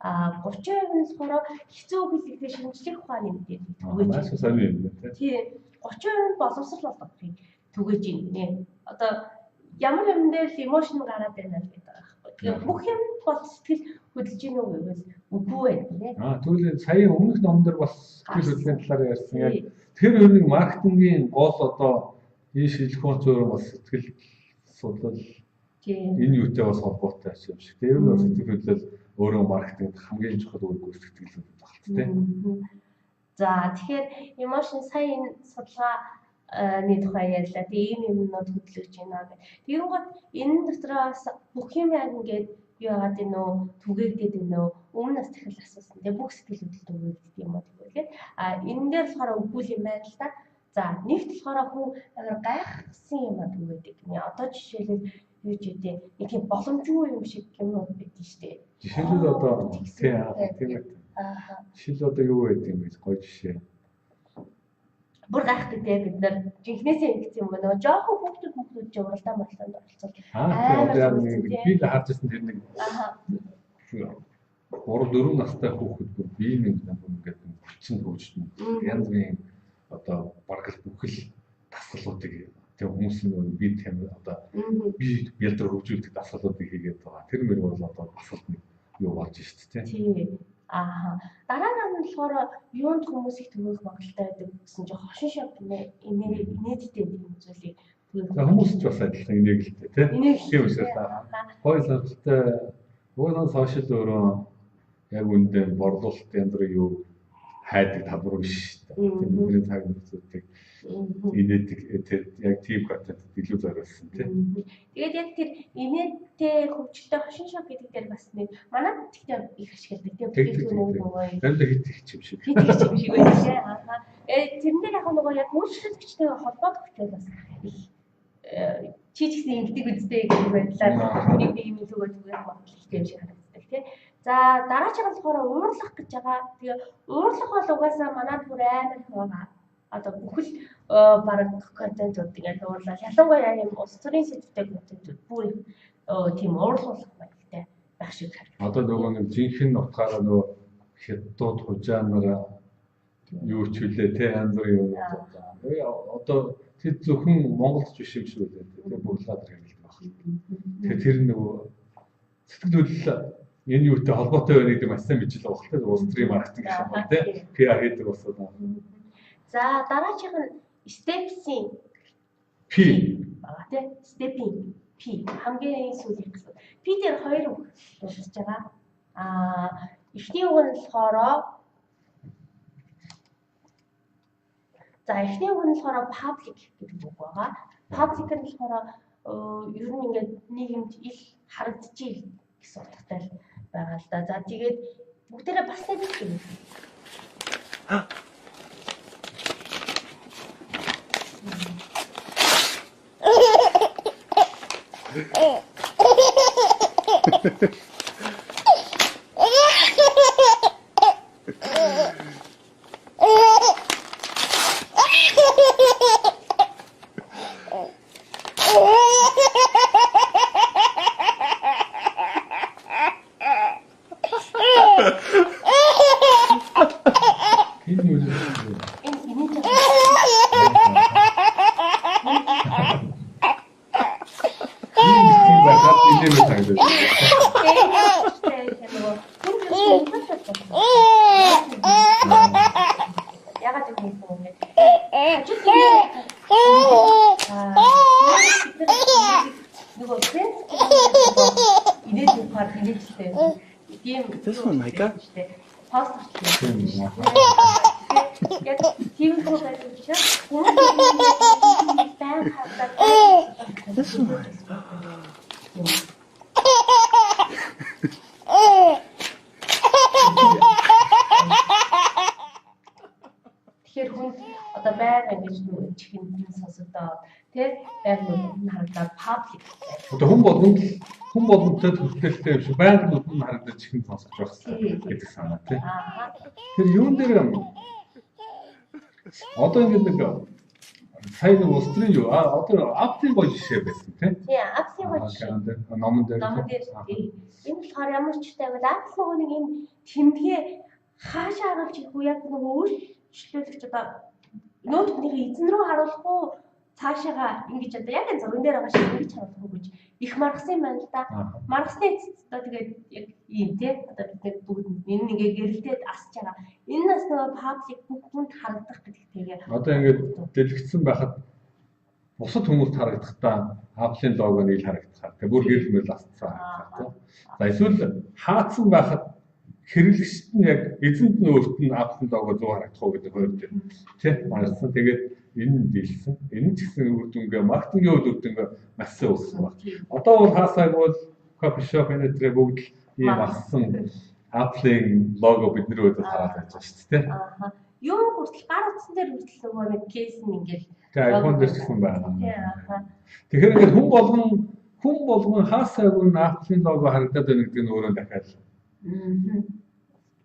30% нь болохоор хэцүү хэллэгдээ шинжлэх ухааны мэдээлэл түгээж байна. Тийм 30% нь боловсрол болгохыг түгээж байна гинэ. Одоо ямар юм дээр эмошн гараад байна л гэдэг байгаа байхгүй. Тэгээ бүх юм бол сэтгэл хөдлөж гин үү гэвэл үгүй байх нэ. Тэгвэл сая өмнөх номдэр бас сэтгэл хөдлөлийн талаар ярьсан. Яг тэр өөр нэг маркетингийн гол одоо энэ шилжих зөөр бас сэтгэл судлал энэ юутай бас холбоотой юм шиг. Тэр нь сэтгэл хөдлөл өөрөө маркетингт хамгийн чухал үр гүйцэтгэл багт тийм. За тэгэхээр emotion сая энэ судалгааны тухай ярьлаа. Тэгээ ийм юмнууд хөдөлгөж байна гэх. Тэгэнгүүт энэ дотроос бүх юм яг ингээд юу яагаад энэ нөө түгээгдээд энэ нөө өмнө нас дахил асуусан. Тэгээ бүх сэтгэл хөдлөл түгээгддэг юм уу тэгэхээр энэ дээр болохоор үгүй юм байна л да. За нэгт болохоор хүн амар гайхсан юм а түгээдэг. Одоо жишээлбэл юу ч үгүй нэг тийм боломжгүй юм шиг юмнууд байдсан шүү дээ. Жишээлбэл одоо тийм жишээл одоо юу байдаг юм бэ? Гоё жишээ. Бүр гайхдаг дээ бид нар жинхнээсээ ингэсэн юм байна. Жоохон хүүхдүүд ч уралдаан болтонд оролцол. Аа би л харж ирсэн тэр нэг 3-4 настай хүүхэд бүр бие нэг ингээд хүчин хөгжсөн. Янз бүрийн одоо бараг бүхэл дасгалуудыг тэг хүмүүс нь би тийм одоо би бэлдэр хөгжүүлдэг дасгалуудыг хийгээд байгаа. Тэр мөр бол одоо асуулт нэг юу болж шүү дээ. Тийм. Дараа нь болохоор юунд хүмүүс их төгөөх магадaltaй байдаг гэсэн чинь хошин шог инээдтэй юм зүйлийг хүмүүс ч бас адилхан инээгэлтэй тийм үсээс гоё сонирхолтой өөрөө сошиал өөрөө яг үндэ борлуулалт янз бүр юу хайдаг табар биш тийм бидний цаг нөхцөлийг инээдэг яг тийм контент илүү зориулсан тийм. Тэгээд яг тэр инээдтэй хөгжилтэй хошин шог гэдэг дээр бас нэг манайд тэгтээ их ашигладаг тийм бүтээгдэхүүн нөгөө хит их юм шиг байсан тийм. Тэрэн дээр яг нөгөө яг үйлчлэгчтэйгээ холбоодох хөтөл бас их чи ч гэсэн ингэдэг үстэй гэх байдлаар нэг юм зүгөө магадлал юм шиг харагддаг тийм. За дараагийн болохоор уурлах гэж байгаа. Тэгээ уурлах бол угаасаа манайд бүр амар их байгаа. Одоо бүхэл бараг контентууд ингээд уурлаа. Ялангуяа юм улс төрийн сэдвтэй контентууд бүр тийм уурлуулах маягтай байх шиг харагдав. Одоо нөгөө нэг жинхэнэ утгаараа нөгөө хятадууд хужаанаар юу ч хүлээ те янз бүрийн юм. Одоо тэр зөвхөн Монголч биш юм шиг үлээ. Тэгээ бүглаад хэрэглэдэг баг. Тэгээ тэр нөгөө сэтгэл хөдлөл энэ юутай холбоотой байна гэдэг маш сайн бичлээ багт. Улс төрийн маркетинг гэх юм байна те. PR хийдэг бас одоо. За дараачих нь Steps-ийн P байгаа тийм Step-ийн P хамгийн сүүлийн гэсэн. P дээр хоёр үг дурсаж байгаа. Эхний үг нь болохоор эхний үг нь болохоор public гэдэг үг байгаа. Public нь болохоор ер нь ингээд нийгэмд ил харагдчихъя гэсэн утгатай байгаа л да. За тэгээд бүгдээрээ бас нэг юм. This one, Micah. This one. Тэгэхээр хүн одоо байнга ингэж нөгөө чихэнд сонсогдоод тий байнга харагдаад паблик. Одоо хүн болгонтой төлөвлөлттэй юм шиг байнга нүдэн харагдаж чихэнд сонсож байгаа гэдэг санаа тий. Тэр юун дээр одоо ингэ нэг сайн нэг улс төрийн юу одоо аппийн гоё жишээ байсан тий. Тий аппийн гоё жишээ. Номон дээр тий. Энэ болохоор ямар ч тайвал апп нөгөө нэг юм тэмдэгэ хаашаа харуулж ирэх үү яг нөгөө өөрчлөлтөж одоо ноутбукийнхээ эзэн рүү харуулахгүй цаашаага ингэж одоо яг энэ зурган дээр байгаа шиг ингэж харуулахгүй гэж их маргасан юм байна л да. Маргасны эцэст одоо тэгээд яг ийм тий одоо бид бүгд энэ нэгээ гэрэлтээд асч байгаа. Энэ нас нөгөө паблик бүгд харагдах гэдэг тэгээ. Одоо ингэж дэлгэцсэн байхад бусад хүмүүс харагдахдаа Apple-ийн лого нэг харагдахаар тэгээ бүр гэр бүл асцсан харагдах. За эсвэл хаацсан байхад хэрэглэгчд нь яг эзэнд нь өөрт нь Apple-ийн лого зүү харагдах уу гэдэг хоёр дээр тий марсан. Тэгээд энэ нь дийлсэн. Энэ ч гэсэн үр дүнгээ маркетингийн үр дүнгээ маш сайн өссөн баг. Одоо бол хаасайг бол кофе шоп энэтрэ бүгд ийм ассан Apple-ийн лого бидний өдөр хараад байж байгаа шүү дээ. Аа. Юу хүртэл гар утсан дээр хүртэл нөгөө нэг кейс нь ингээл Тэгээ iPhone дээр ч гэсэн байна. Тэгэхээр ингээд хүн болгон хаасайг нь Apple-ийн лого харагдаад байна гэдэг нь өөрөө дахиад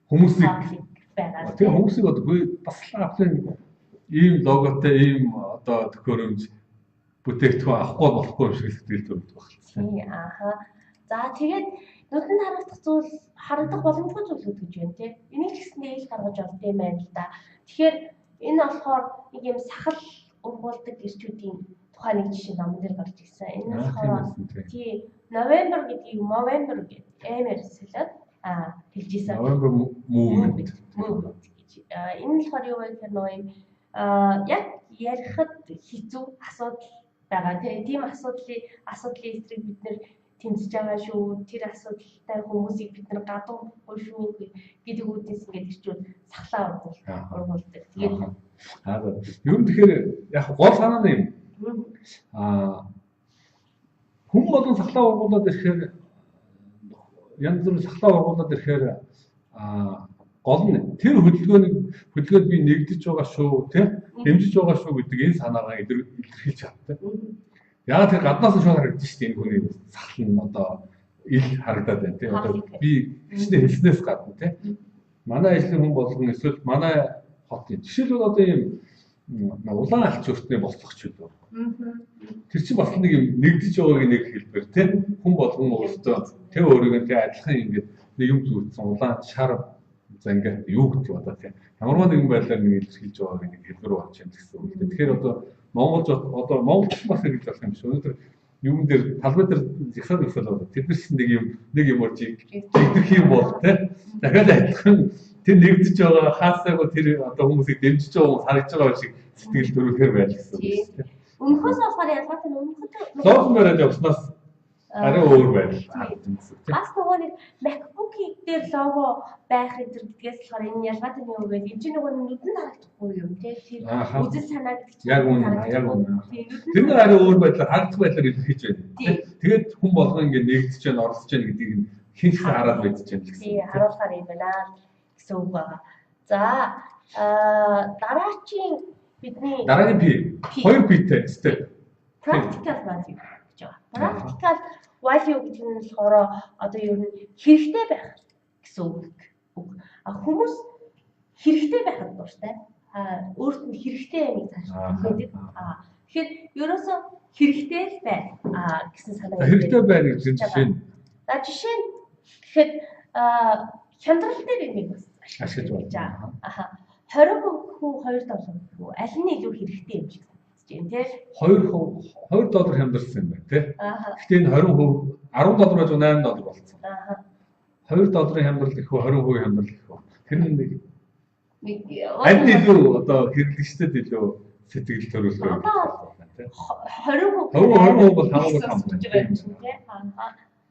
хүмүүсийг байгаа. Тэгээ хүмүүсийг одоо бас Apple-ийн ийм логотой ийм одоо төхөөрөмж бүтээгдэхүүн авахгүй болохгүй юм шиг сэтгэл төрөлд багчаа. Тий, ааха. За тэгээд нүдэнд харагдах зүйл харагдах боломжтой зүйлүүд гэж байна тий. Энийг ч гэсэн дээл гаргаж олд юм байна л да. Тэгэхээр энэ болохоор нэг юм сахал ургуулдаг ирчүүдийн тухайн нэг жишээ номон дээр гарч ирсэн. Энэ нь болохоор тий November гэдгийг Movember гэдэг эмээр солиод хэлж ирсэн. November movement гэж. Энэ нь болохоор юу вэ гэхээр нөгөө юм яг ярихад хэцүү асуудал байгаа. Тийм асуудлын эсрэг бид нэр тэмцэж байгаа шүү. Тэр асуудалтай хүмүүсийг бид нар гадуухгүй шүү гэдэг үүднээс ингээд ирчүүд сахлаа ургуулдаг. Тэгээд ер нь тэгэхээр яг гол санаа нь юм. Хүн болон сахлаа ургуулад ирэхээр янз бүрийн сахлаа ургуулад ирэхээр гол нь тэр хөдөлгөөнд би нэгдэж байгаа шүү, тийм дэмжиж байгаа шүү гэдэг энэ санаагаа илэрхийлж чаддаг. Яг тэр гаднаас нь шууд харагдаж шүү дээ энэ хүний сахал нь одоо ил харагдаад байна тийм. Одоо би хичнээн хэлснээс гадна тийм. Манай ажлын хүн болгон эсвэл манай хотын жишээлбэл одоо ийм улаан алч өртний бослогч үү. Тэр чинь бас нэг юм нэгдэж байгааг нэг хэлбэр тийм. Хүн болгон өөртөө тэр өөрийгөө тийм адилхан ингэж нэг юм зүгтсэн улаан шар за ингээд юу гэж бодоо тийм. Ямар нэгэн байдлаар нэг илэрхийлж байгааг нэг хэлбэр болж байна гэсэн үг. Тэгэхээр одоо Монголч бас гэж болох юм шиг. Өнөөдөр юун дээр талбай дээр зэгсаад өсөл болоо. Тэд нар чинь нэг юмор жигдэх юм бол тийм. Дахиад адилхан тэр нэгдэж байгаа хаасайг тэр одоо хүмүүсийг дэмжиж байгаа хүмүүс харагдж байгаа шиг сэтгэл төрүүлэхээр байл гэсэн үг тийм. Өмнөхөөс болохоор ялгаатай өмнөхөд логон бариад явснаас арай өөр байл. Бас нөгөө нэг MacBook дээр лого байх гэдгээс болохоор энэ ялгаатай юм уу гэж энэ нөгөө нүдэнд харагдахгүй юм тийм. Үзэл санаа гэдэг чинь яг үнэ. Тэр нь арай өөр байдлаар харагдах байдлаар илэрхийлж байна. Тэгээд хүн болгон ингэ нэгдэж байна, оролцож байна гэдгийг хинч хараад мэдчихэж байна гэсэн. Тийм, харуулахаар юм байна гэсэн үг байна. За дараагийн P 2 P-тэй step. Practical value гэж байгаа. Practical value гэдэг нь болохоор одоо ер нь хэрэгтэй байх гэсэн үг. Хүмүүс хэрэгтэй байхад дуртай. Өөрт нь хэрэгтэй юмыг заашгүй гэдэг. Тэгэхээр ерөөсөө хэрэгтэй л бай гэсэн санаа. Хэрэгтэй байна гэж жишээ нь. За жишээ нь гэхэд хямдрал дээр энийг бас ашиглаж байна. 20% хүү $2 хүү аль нь илүү хэрэгтэй юм шиг санагдаж байна тий. $2 хямдарсан юм байна тий. Гэхдээ энэ 20% $10 байж $8 болсон. $2 хямдрал их үү 20% хямдрал их үү. Тэр нэг аль нь илүү одоо хэрэглэгчдэд илүү сэтгэл төрүүлэх юм байна тий. 20% бол хамаагүй том байна тий.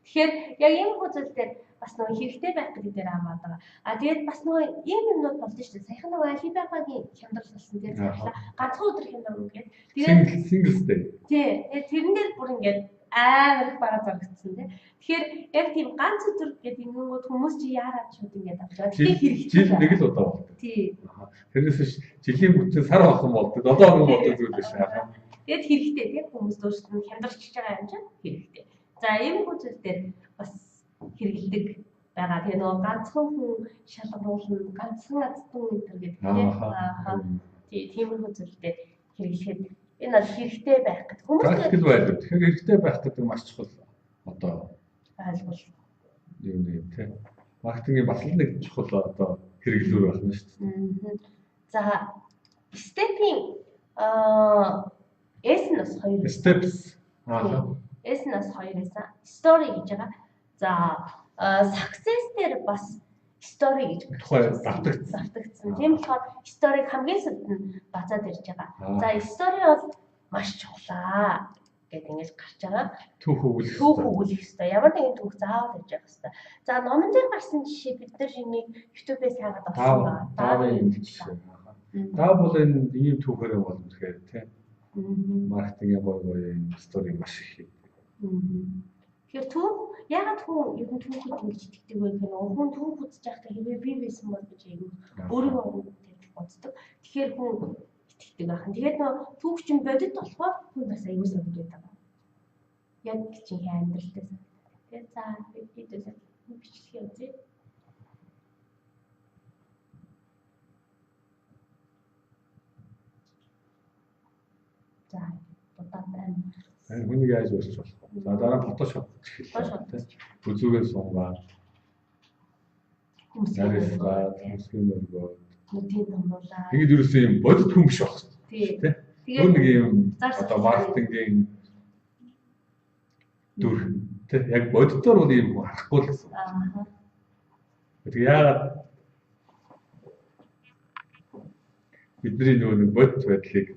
Тэгэхээр яг ийм үзэл дээр бас нөгөө хэрэгтэй байх гэдэг дээр хамаад байгаа. Тэгээд бас нөгөө ийм юмнууд болдсон шүү дээ. Саяхан нөгөө Alibaba-гийн хямдрал болсон тийм цаглаа. Ганцхан өдөр хямдрал үгээд. Тэгээд single day. Тий. Тэрэн дээр бүр ингээд амар их бараа зарагдсан тийм. Тэгэхээр яг тийм ганц өдөр гэдэг юмнууд хүмүүс чи яарад шууд ингээд авчаа. Тэгэхээр хэрэгтэй. Жил нэг л удаа болдог. Тий. Тэрнээс жилийн бүтэн сар болсон болдог. 7 хоног болдог зүйл биш аа. Тэгээд хэрэгтэй тийм хүмүүс өөрсдөө хямдарч байгаа юм чинь хэрэгтэй. За ийм үзэл дээр бас хэрэгэлдэг байгаа. Тэгээ нөгөө ганцхан хүн шалгаруулна, ганцхан азтан энэ төр гэдэг тийм үзэлтэй хэрэглэхэд энэ бол хэрэгтэй байх гэдэг. Практикл байлгүй. Тэгэхээр хэрэгтэй байх гэдэг маш чухал одоо ойлгол юм тийм. Маркетингийн бас л нэг чухал одоо хэрэглүүр байна шүү дээ. За степийн S нь бас 2 steps S нь бас 2 байсан. Story гэж байгаа. За success дээр бас story гэж давтагдсан. Тийм болохоор story хамгийн сүлд нь бацаад ирж байгаа. За story бол маш чухлаа гэдэг ингэж гарч байгаа. Түүх өгүүлэх. Түүх өгүүлэх хэрэгтэй. Ямар нэгэн түүх заавал хийж явах хэрэгтэй. За номон дээр гарсан жишээ бид нар энийг YouTube-ээс хайгаад авсан байна. Даавын жишээ. Даа бол энэ ийм түүхээрээ бол үнэхээр тийм маркетингийн гоё стори маш их хийдэг. Тэгэхээр түүх ягаад хүн ер нь түүхэд ингэж итгэдэг вэ гэхээр хүн түүх үзэж байхдаа хэвээ би байсан бол гэж айгүй өөрийгөө тавьж боддог. Тэгэхээр хүн итгэдэг байхын. Тэгээд нөө түүх чинь бодит болохоор хүн бас айгүй санагдаад байгаа. Яг чинь амьдралтай санагдаад. Тэгээд за бидээс бичлэгээ үзье. За бодоод байна. Хүнийг яаж өөрчилж болох вэ? За дараа нь Photoshop эхэллээ. Үзүүгээ сунгаа. Хүмүүсийн өргөө. Нүдийн томруулаа. Тэгээд ерөөсөө юм бодит хүн биш байх. Тийм. Тэгээд нэг юм одоо маркетингийн дүр тийм яг бодитоор бол юм харахгүй л гэсэн. Аа. Тэгээд яагаад бидний нөгөө бодит байдлыг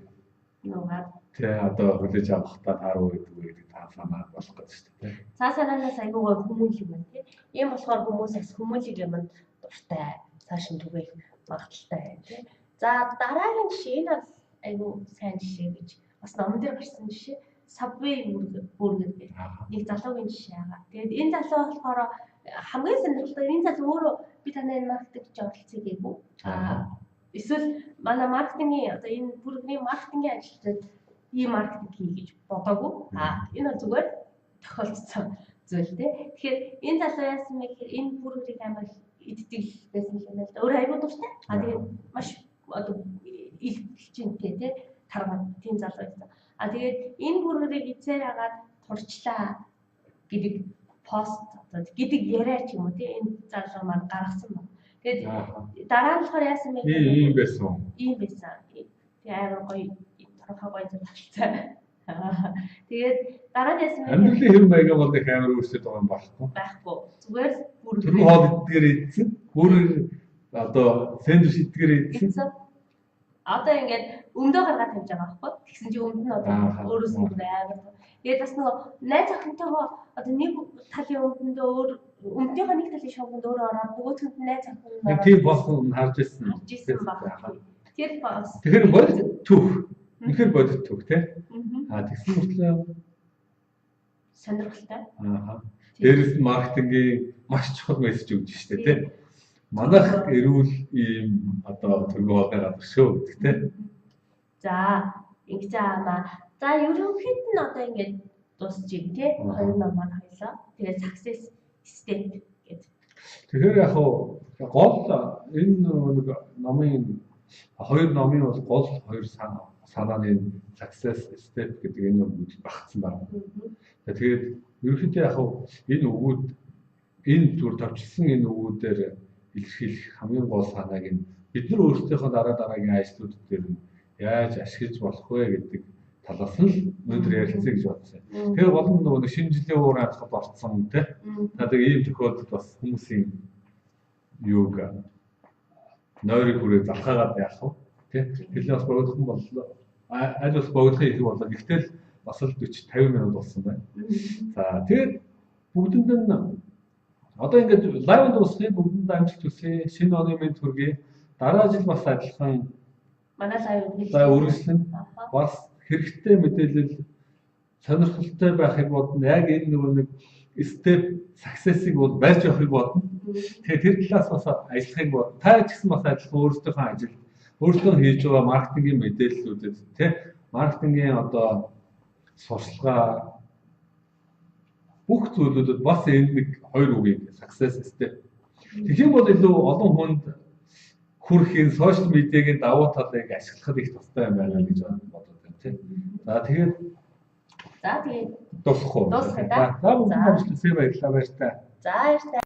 нугаад тий одоо хүлээж авах та тааруу гэдэг та санаа болох гэж шүү дээ. Цаа санаанаас айгуугаар хүмүүлэг байна тийм. Ийм болохоор хүмүүсээс хүмүүлэг юмд дуртай, цааш нь түгээх магадaltaй байна тийм. За дараагийн жишээ энэ бол айгуу сайн жишээ гэж бас номон дээр гарсан жишээ Subway burger гэдэг нэг залуугийн жишээ байгаа. Тэгээд энэ залуу болохоор хамгийн сонирхолтой энэ залуу өөрөө би танай энэ маркетинг оролцъё гээгүй. Эсвэл манай маркетингийн одоо энэ бүргийн маркетингийн ажилтнууд ийм маркетинг хий гэж бодоогүй. Энэ бол зүгээр тохиолдсон зүйл тий. Тэгэхээр энэ залуу яасан бэ гэхээр энэ бүргийг амар иддэг байсан юм байна л да. Өөрөө аягүй дуртай. Тэгээд маш одоо их хичээнтэй тий тарган тийм залуу байсан. Тэгээд энэ бүргийг эзээр хагаад турчлаа гэдэг пост одоо гэдэг яриа ч юм уу тий энэ залуу маань гаргасан байна. Тэгээд дараа нь болохоор яасан бэ гэхээр ийм байсан. Ийм байсан. Тэгээ амар гоё торхоо гоё талцаа. Тэгээд дараа нь яасан бэ? Амьдралын хэм маягийн бол их амар өөрчлөлт байгаа юм байхгүй. Байхгүй. Зүгээр бүр түргэн хоол идгээр идсэн. Бүр одоо сэндвич идгээр идсэн. Одоо ингээд өмдөө гаргаад тавьж байгаа байхгүй. Тэгсэн чинь өмд нь одоо өөрөөс нь амар. Тэгээд бас нөгөө найз охинтойгоо одоо нэг талын өмдөндөө өөр өмдийнхөө нэг талын шоунд өөрөө ороод нөгөөдгөнд найз охин тийм болсон харж ирсэн. Харж ирсэн баг. Тэгэхээр бодит түүх. Үнэхээр бодит түүх тий. Тэгсэн мөртлөө сонирхолтой. Дээрээс нь маркетингийн маш чухал мессеж өгч штэ тий. Манайх эрүүл ийм одоо төргөө байгаа шүү гэдэг тий. За ингэж аамаа. За ерөнхийд нь одоо ингэж дуусчих тий. Хоёр номоор хоёлоо. Тэгээд success step гэдэг. Тэгэхээр яг гол энэ нэг номын хоёр номын бол гол хоёр санааны success step гэдэг энэ үг багтсан байна. Тэгээд ерөнхийдөө яг энэ өгүүд энэ зүр тавьчихсан энэ өгүүдээр илэрхийлэх хамгийн гол санааг нь бид нар өөрсдийнхөө дараагийн ажлууд дээр яаж ашиглаж болох вэ гэдэг талаас нь өнөөдөр ярилцъя гэж бодсон. Тэгэхээр болон нөгөө шинэ жилийн уур амьсгалд орсон тий. Тэгээд ийм тохиолдолд бас хүмүүсийн юуг нойрыг хүрээ залхаагаад яах вэ? Тий. Хэлээ бас богдохон боллоо. Аль бас богдохын их боллоо. Гэхдээ бас л 40 50 минут болсон байна. За тэгээд бүгдэнд нь одоо ингээд лайвд дуусгая бүгдэнд амжилт хүсье. Шинэ оны мэнд хүргэе. Дараа жил бас адилхан манай лайв үргэлжлэн бас хэрэгтэй мэдээлэл сонирхолтой байхыг бодно. Яг энэ нөгөө нэг step success-ыг бол барьж явахыг бодно. Тэгэхээр тэр талаас бас ажиллахыг бодно. Та ч гэсэн бас адилхан өөрсдийнхөө ажил, өөрсдөө хийж байгаа маркетингийн мэдээллүүдэд тий маркетингийн одоо сурчлагаа бүх зүйлүүдэд бас энэ нэг хоёр үгийг success step. Тэгэх юм бол илүү олон хүнд хүрэхийн сошиал медиагийн давуу талыг ашиглахад их тустай юм байна гэж бодод байна тийм. За тэгээд за тэгээд дуусах уу? Дуусгая да. За бүгд амжилт хүсье баярлалаа баяр та. За баяр та.